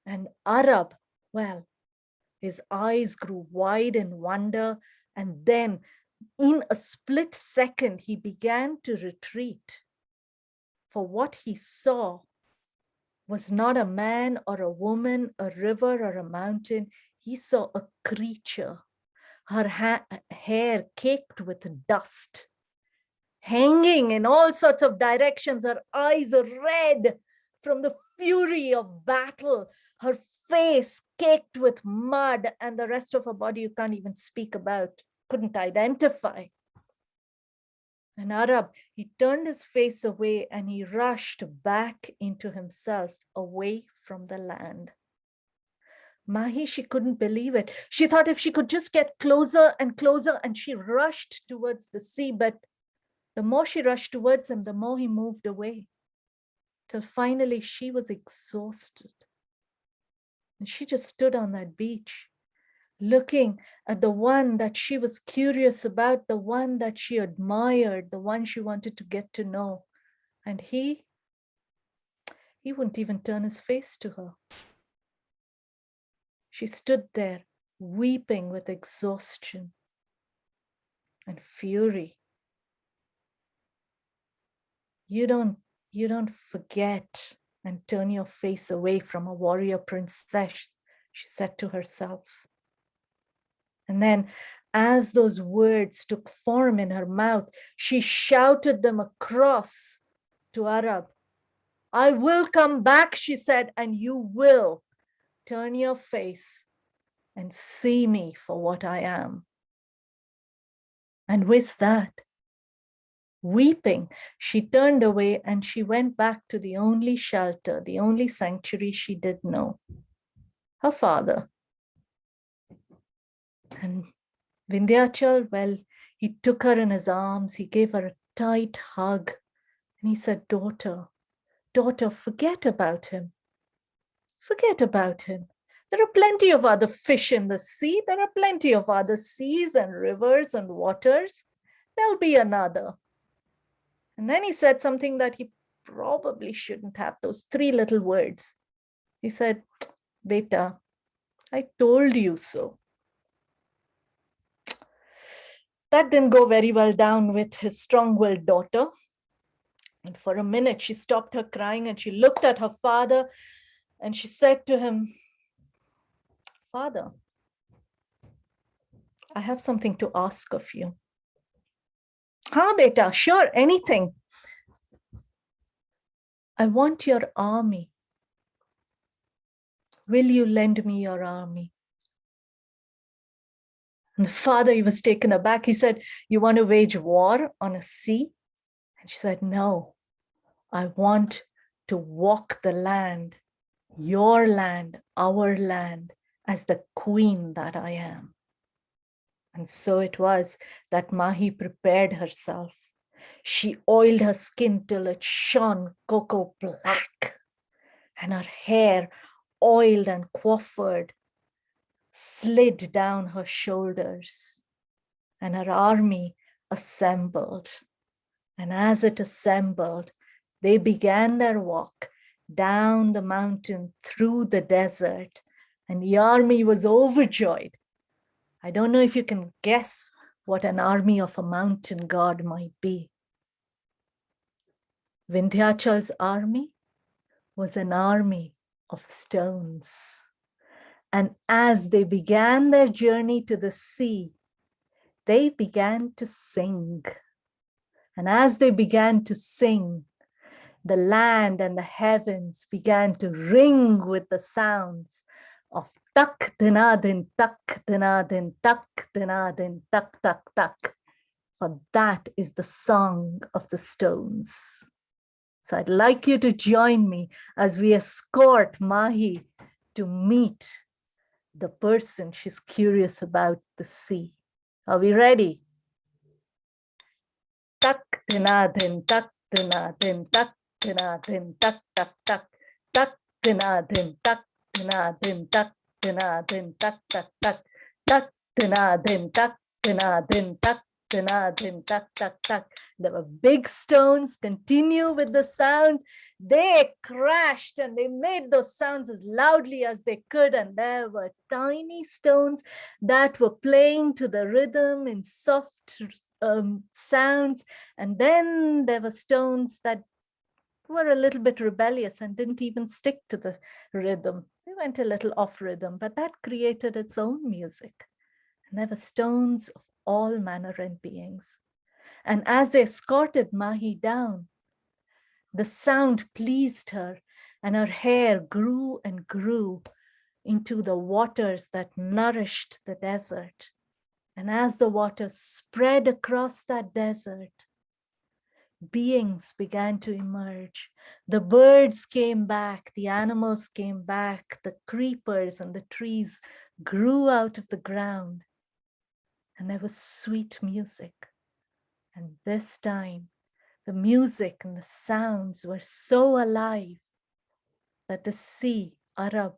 And Arab, well, his eyes grew wide in wonder, and then in a split second, he began to retreat. For what he saw was not a man or a woman, a river or a mountain. He saw a creature, her hair caked with dust, hanging in all sorts of directions. Her eyes are red from the fury of battle. Her face caked with mud, and the rest of her body you can't even speak about, couldn't identify. And Arab, he turned his face away and he rushed back into himself, away from the land. Mahi, she couldn't believe it. She thought if she could just get closer and closer, and she rushed towards the sea. But the more she rushed towards him, the more he moved away, till finally she was exhausted. And she just stood on that beach, looking at the one that she was curious about, the one that she admired, the one she wanted to get to know. And he wouldn't even turn his face to her. She stood there, weeping with exhaustion and fury. You don't forget and turn your face away from a warrior princess, she said to herself. And then, as those words took form in her mouth, she shouted them across to Arab. I will come back, she said, and you will turn your face and see me for what I am. And with that, weeping, she turned away and she went back to the only shelter, the only sanctuary she did know, her father. And Vindhyachal, well, he took her in his arms, he gave her a tight hug, and he said, daughter, forget about him. Forget about him. There are plenty of other fish in the sea. There are plenty of other seas and rivers and waters. There'll be another. And then he said something that he probably shouldn't have, those three little words. He said, Beta, I told you so. That didn't go very well down with his strong-willed daughter. And for a minute, she stopped her crying and she looked at her father and she said to him, Father, I have something to ask of you. Ha, beta, sure, anything. I want your army. Will you lend me your army? And the father, he was taken aback. He said, you want to wage war on a sea? And she said, no, I want to walk the land, your land, our land, as the queen that I am. And so it was that Mahi prepared herself. She oiled her skin till it shone cocoa black, and her hair, oiled and coiffured, slid down her shoulders, and her army assembled. And as it assembled, they began their walk down the mountain, through the desert, and the army was overjoyed. I don't know if you can guess what an army of a mountain god might be. Vindhyachal's army was an army of stones. And as they began their journey to the sea, they began to sing. And as they began to sing, the land and the heavens began to ring with the sounds of tak dinadin, tak dinadin, tak dinadin, tak tak tak. For that is the song of the stones. So I'd like you to join me as we escort Mahi to meet the person she's curious about, the sea. Are we ready? Tak dinadin, tak dinadin, tak dinadin, tak tak tak, tak dinadin, tak dinadin, tak dinadin, tak tak tak, tak dinadin, tak dinadin, tak dinadin, tak tak tak. There were big stones. Continue with the sound. They crashed and they made those sounds as loudly as they could. And there were tiny stones that were playing to the rhythm in soft sounds. And then there were stones that were a little bit rebellious and didn't even stick to the rhythm. They went a little off rhythm, but that created its own music. And there were stones of all manner and beings. And as they escorted Mahi down, the sound pleased her, and her hair grew and grew into the waters that nourished the desert. And as the waters spread across that desert, beings began to emerge. The birds came back, the animals came back, the creepers and the trees grew out of the ground. And there was sweet music. And this time, the music and the sounds were so alive that the sea, Arab,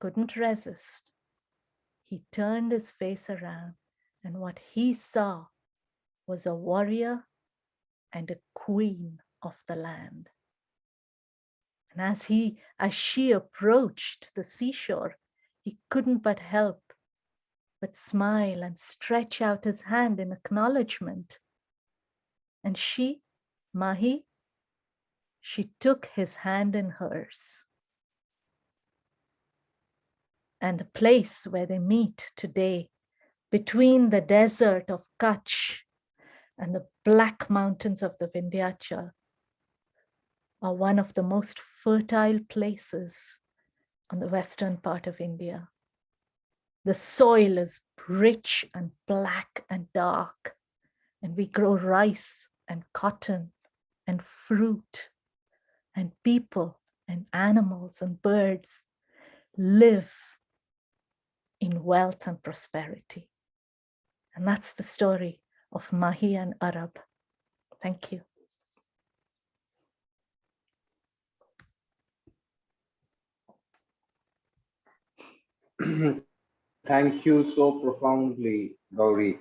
couldn't resist. He turned his face around, and what he saw was a warrior and a queen of the land. And as she approached the seashore, he couldn't but help but smile and stretch out his hand in acknowledgement. And she, Mahi, she took his hand in hers. And the place where they meet today, between the desert of Kutch and the black mountains of the Vindhyachal, are one of the most fertile places on the western part of India. The soil is rich and black and dark, and we grow rice and cotton and fruit, and people and animals and birds live in wealth and prosperity. And that's the story of Mahi and Arab. Thank you. Thank you so profoundly, Gauri,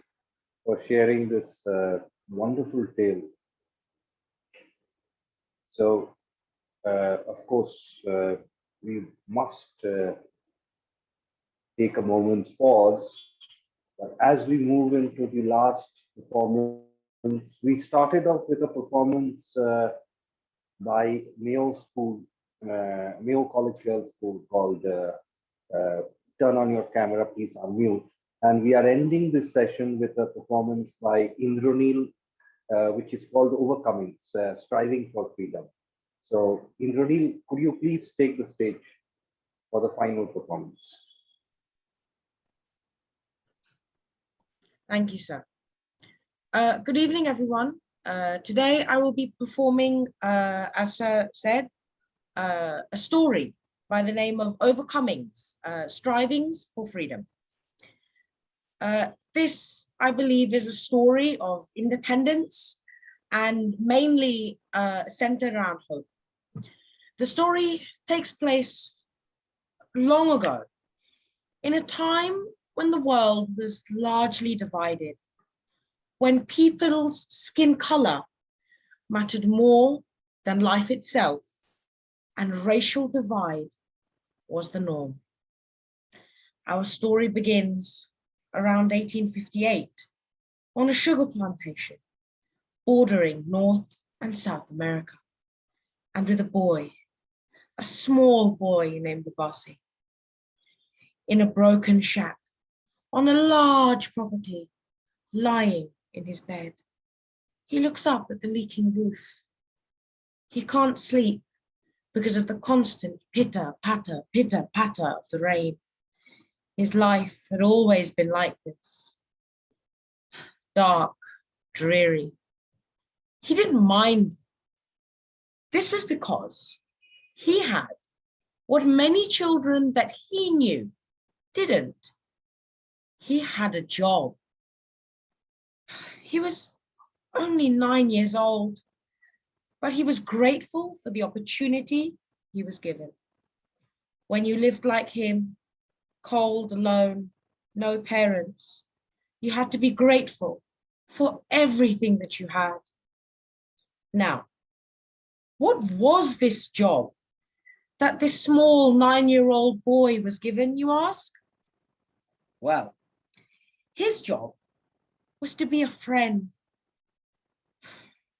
for sharing this wonderful tale. So, of course, we must take a moment's pause. But as we move into the last performance, we started off with a performance by Mayo School, Mayo College Girls School called Turn on Your Camera, Please Unmute. And we are ending this session with a performance by Indranil, which is called Overcoming, Striving for Freedom. So Indranil, could you please take the stage for the final performance? Thank you, sir. Good evening, everyone. Today I will be performing, as sir said, a story by the name of Overcomings, Strivings for Freedom. This, I believe, is a story of independence and mainly centered around hope. The story takes place long ago, in a time when the world was largely divided, when people's skin color mattered more than life itself, and racial divide was the norm. Our story begins around 1858 on a sugar plantation bordering North and South America, and with a boy, a small boy named Abasi, in a broken shack on a large property lying in his bed. He looks up at the leaking roof. He can't sleep because of the constant pitter-patter of the rain. His life had always been like this. Dark, dreary. He didn't mind. This was because he had what many children that he knew didn't. He had a job. He was only 9 years old, but he was grateful for the opportunity he was given. When you lived like him, cold, alone, no parents, you had to be grateful for everything that you had. Now, what was this job that this small 9-year-old boy was given, you ask? Well, his job was to be a friend.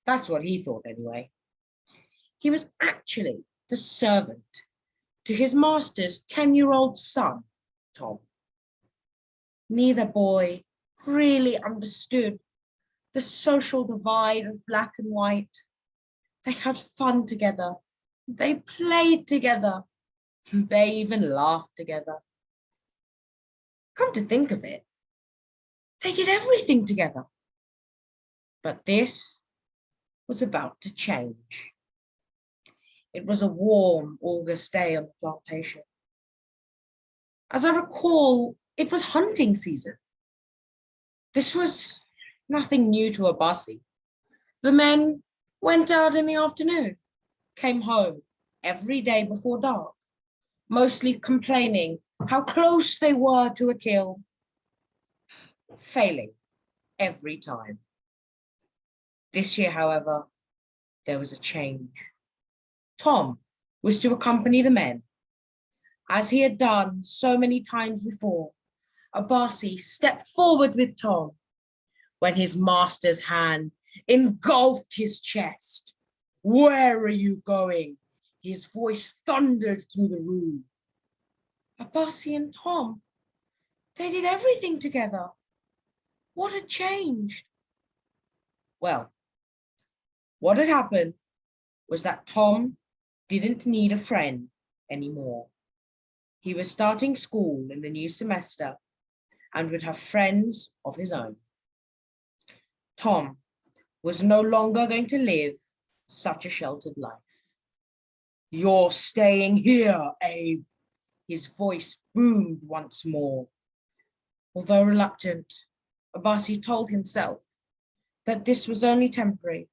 That's what he thought anyway. He was actually the servant to his master's 10-year-old son, Tom. Neither boy really understood the social divide of black and white. They had fun together. They played together. They even laughed together. Come to think of it, they did everything together. But this was about to change. It was a warm August day on the plantation. As I recall, it was hunting season. This was nothing new to Abasi. The men went out in the afternoon, came home every day before dark, mostly complaining how close they were to a kill, failing every time. This year, however, there was a change. Tom was to accompany the men. As he had done so many times before, Abasi stepped forward with Tom when his master's hand engulfed his chest. "Where are you going?" His voice thundered through the room. Abasi and Tom, they did everything together. What had changed? Well, what had happened was that Tom didn't need a friend anymore. He was starting school in the new semester and would have friends of his own. Tom was no longer going to live such a sheltered life. "You're staying here, Abe." His voice boomed once more. Although reluctant, Abasi told himself that this was only temporary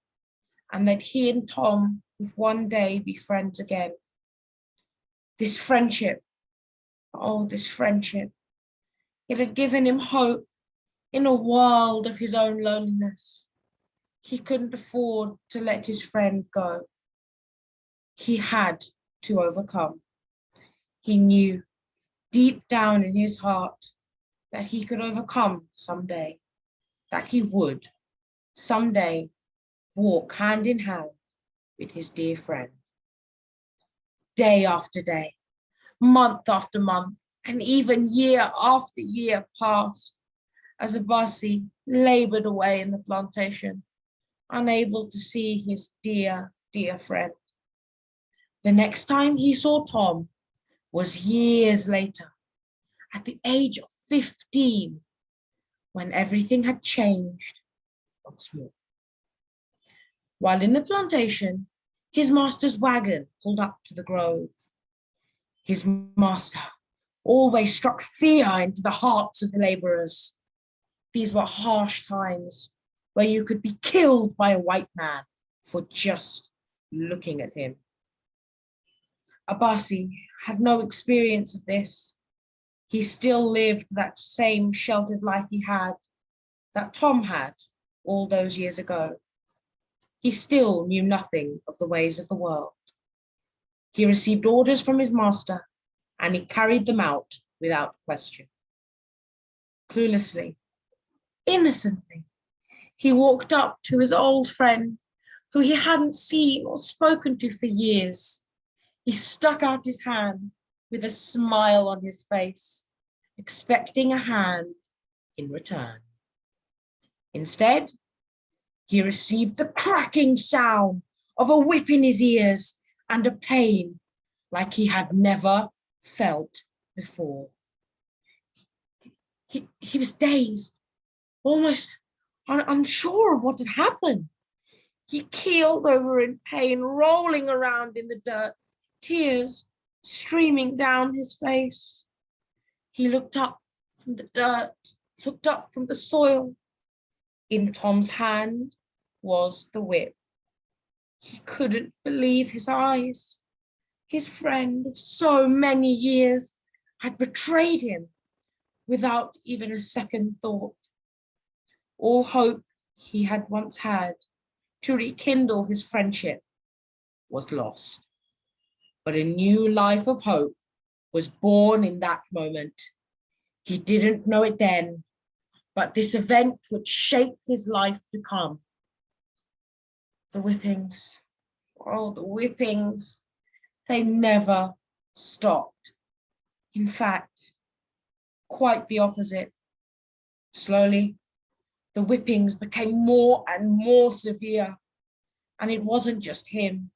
and that he and Tom would one day be friends again. This friendship, oh, this friendship, it had given him hope in a world of his own loneliness. He couldn't afford to let his friend go. He had to overcome. He knew deep down in his heart that he could overcome someday, that he would someday walk hand in hand with his dear friend. Day after day, month after month, and even year after year passed as Abasi labored away in the plantation, unable to see his dear, dear friend. The next time he saw Tom was years later, at the age of 15, when everything had changed once more. While in the plantation, his master's wagon pulled up to the grove. His master always struck fear into the hearts of the laborers. These were harsh times where you could be killed by a white man for just looking at him. Abasi had no experience of this. He still lived that same sheltered life he had, that Tom had all those years ago. He still knew nothing of the ways of the world. He received orders from his master, and he carried them out without question. Cluelessly, innocently, he walked up to his old friend, who he hadn't seen or spoken to for years. He stuck out his hand with a smile on his face, expecting a hand in return. Instead, he received the cracking sound of a whip in his ears and a pain like he had never felt before. He was dazed, almost unsure of what had happened. He keeled over in pain, rolling around in the dirt, tears streaming down his face. He looked up from the dirt, looked up from the soil. In Tom's hand was the whip. He couldn't believe his eyes. His friend of so many years had betrayed him without even a second thought. All hope he had once had to rekindle his friendship was lost. But a new life of hope was born in that moment. He didn't know it then, but this event would shape his life to come. The whippings, oh, the whippings, they never stopped. In fact, quite the opposite. Slowly, the whippings became more and more severe, and it wasn't just him.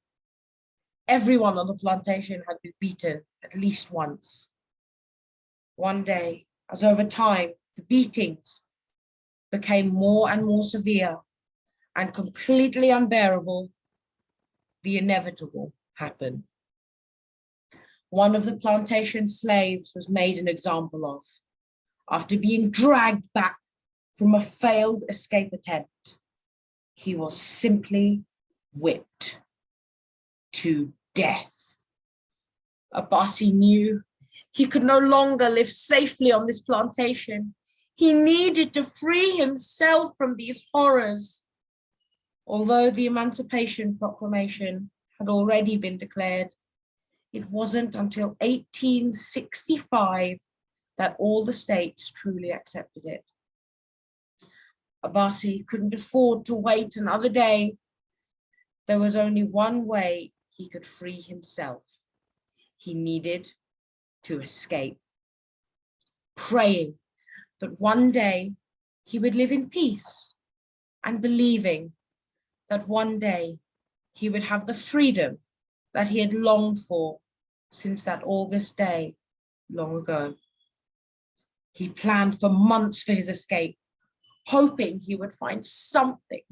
Everyone on the plantation had been beaten at least once. One day, as over time, the beatings became more and more severe and completely unbearable, the inevitable happened. One of the plantation slaves was made an example of after being dragged back from a failed escape attempt. He was simply whipped to death. Abbasi knew he could no longer live safely on this plantation. He needed to free himself from these horrors. Although the Emancipation Proclamation had already been declared, it wasn't until 1865 that all the states truly accepted it. Abbasi couldn't afford to wait another day. There was only one way he could free himself. He needed to escape, praying that one day he would live in peace and believing that one day he would have the freedom that he had longed for since that August day long ago. He planned for months for his escape, hoping he would find something,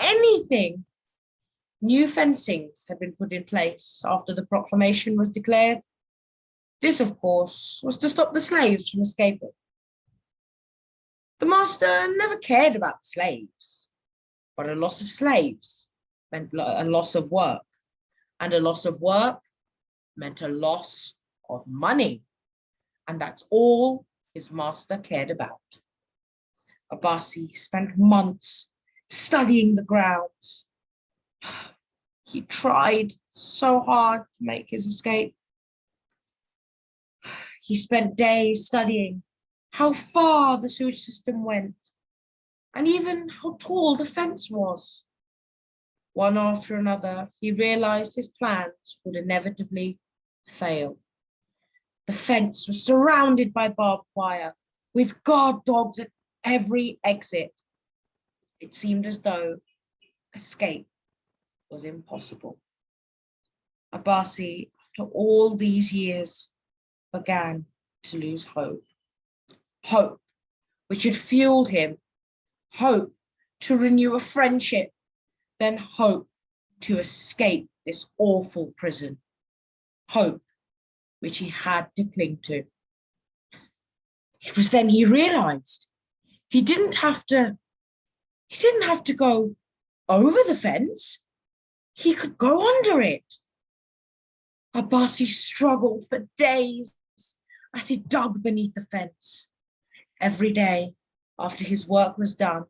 anything. New fencings had been put in place after the proclamation was declared. This, of course, was to stop the slaves from escaping. The master never cared about the slaves, but a loss of slaves meant a loss of work, and a loss of work meant a loss of money, and that's all his master cared about. Abbasi spent months studying the grounds. He tried so hard to make his escape. He spent days studying how far the sewage system went, and even how tall the fence was. One after another, he realized his plans would inevitably fail. The fence was surrounded by barbed wire, with guard dogs at every exit. It seemed as though escape was impossible. Abbasi, after all these years, began to lose hope. Hope which had fueled him, hope to renew a friendship, then hope to escape this awful prison, hope which he had to cling to. It was then he realized he didn't have to go over the fence. He could go under it. Abbasi struggled for days as he dug beneath the fence. Every day after his work was done,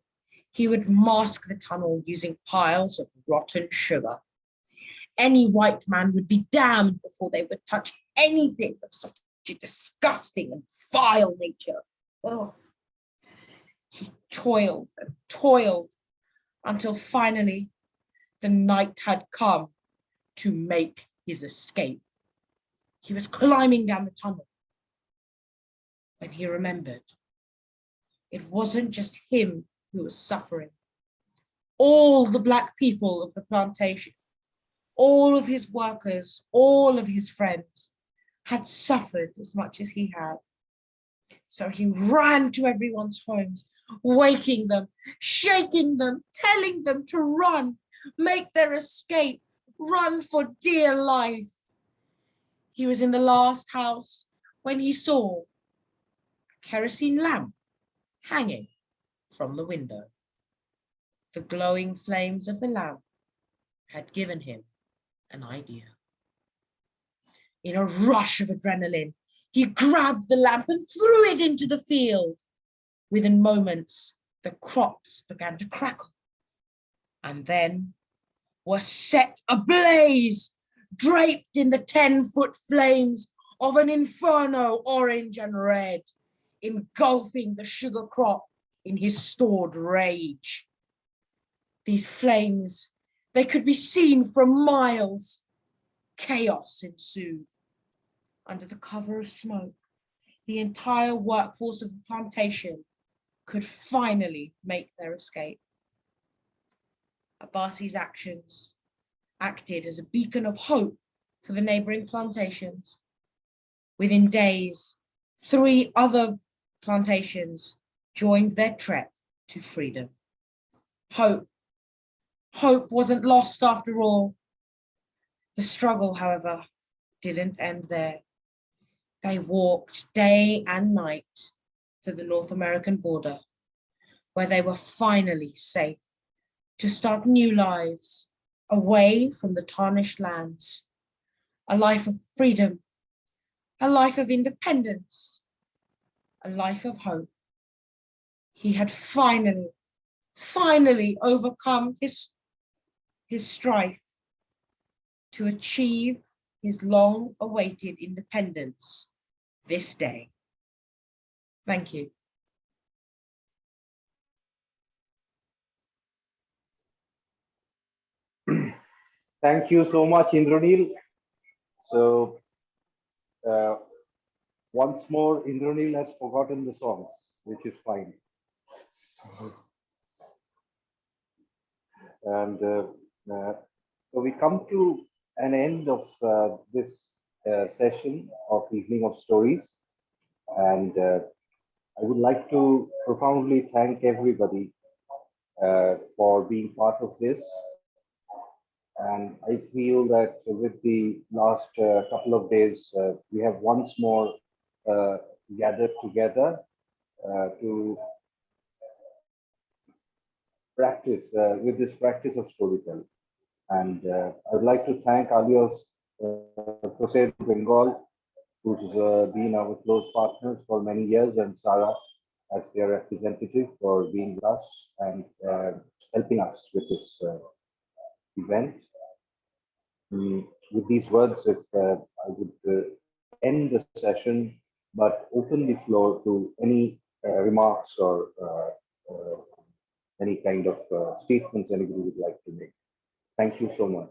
he would mask the tunnel using piles of rotten sugar. Any white man would be damned before they would touch anything of such a disgusting and vile nature. Oh. He toiled and toiled until finally the night had come to make his escape. He was climbing down the tunnel when he remembered It wasn't just him who was suffering. All the Black people of the plantation, all of his workers, all of his friends had suffered as much as he had. So he ran to everyone's homes, waking them, shaking them, telling them to run, make their escape, run for dear life. He was in the last house when he saw a kerosene lamp hanging from the window. The glowing flames of the lamp had given him an idea. In a rush of adrenaline, he grabbed the lamp and threw it into the field. Within moments, the crops began to crackle and then were set ablaze, draped in the 10-foot flames of an inferno, orange and red, engulfing the sugar crop in his stored rage. These flames, they could be seen from miles. Chaos ensued. Under the cover of smoke, the entire workforce of the plantation could finally make their escape. Abbasi's actions acted as a beacon of hope for the neighboring plantations. Within days, 3 other plantations joined their trek to freedom. Hope wasn't lost after all. The struggle, however, didn't end there. They walked day and night to the North American border, where they were finally safe to start new lives away from the tarnished lands, a life of freedom, a life of independence, a life of hope. He had finally overcome his strife to achieve his long-awaited independence this day. Thank you. Thank you so much, Indranil. So once more, Indranil has forgotten the songs, which is fine. And so we come to an end of this session of Evening of Stories. And I would like to profoundly thank everybody for being part of this. And I feel that with the last couple of days, we have once more gathered together to practice with this practice of storytelling. And I'd like to thank Alios Crusade Bengal, who's been our close partners for many years, and Sarah as their representative for being with us and helping us with this event. With these words, if I would end the session, but open the floor to any remarks or any kind of statements anybody would like to make. Thank you so much.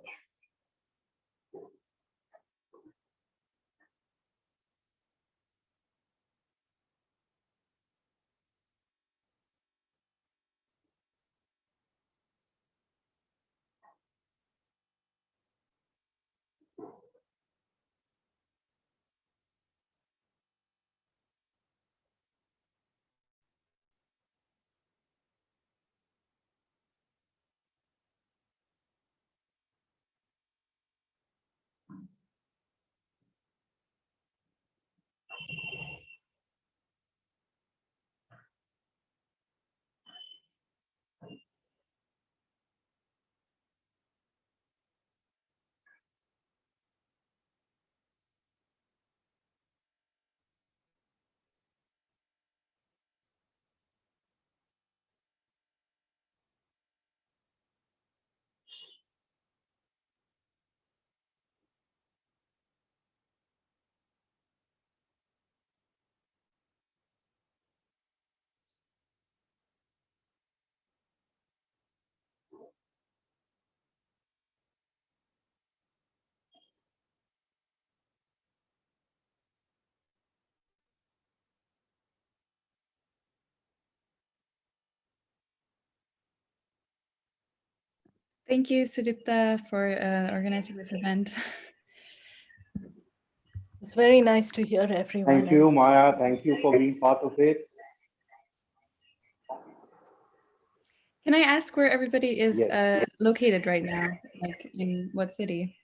Thank you, Sudipta, for organizing this event. It's very nice to hear everyone. Thank you, Maya. Thank you for being part of it. Can I ask where everybody is Yes. located right now? Like in what city?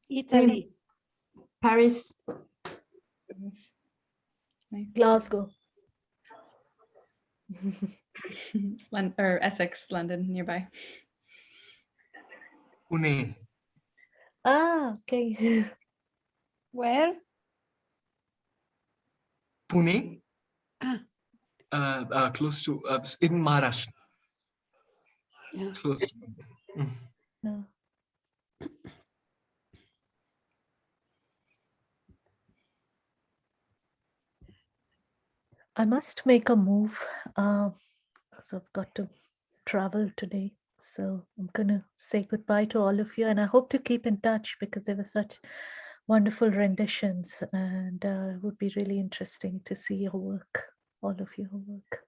Italy. Paris. Nice. Glasgow. Or Essex, London, nearby. Pune. Ah, okay. Where? Pune, Ah, close to in Maharashtra. yeah. Close to. Mm. Yeah. I must make a move because I've got to travel today. So I'm going to say goodbye to all of you, and I hope to keep in touch because they were such wonderful renditions, and it would be really interesting to see your work, all of your work.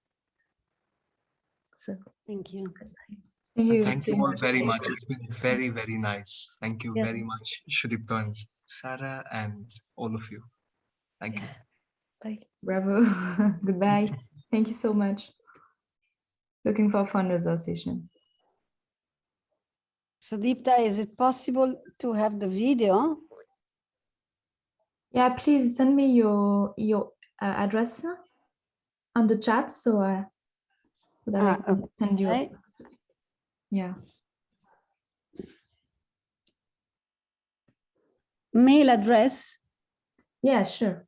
So Thank you. good night. Thank you. Thank you all very much. It's been very, very nice. Thank you Yeah. very much, Sudipta and Sarah, and all of you. Thank you. Bye. Bravo. Goodbye. Thank you so much. Looking for a fundraiser session. Sudipta, is it possible to have the video? Yeah, please send me your address on the chat so that I can send you. Okay. Yeah. Mail address? Yeah, sure.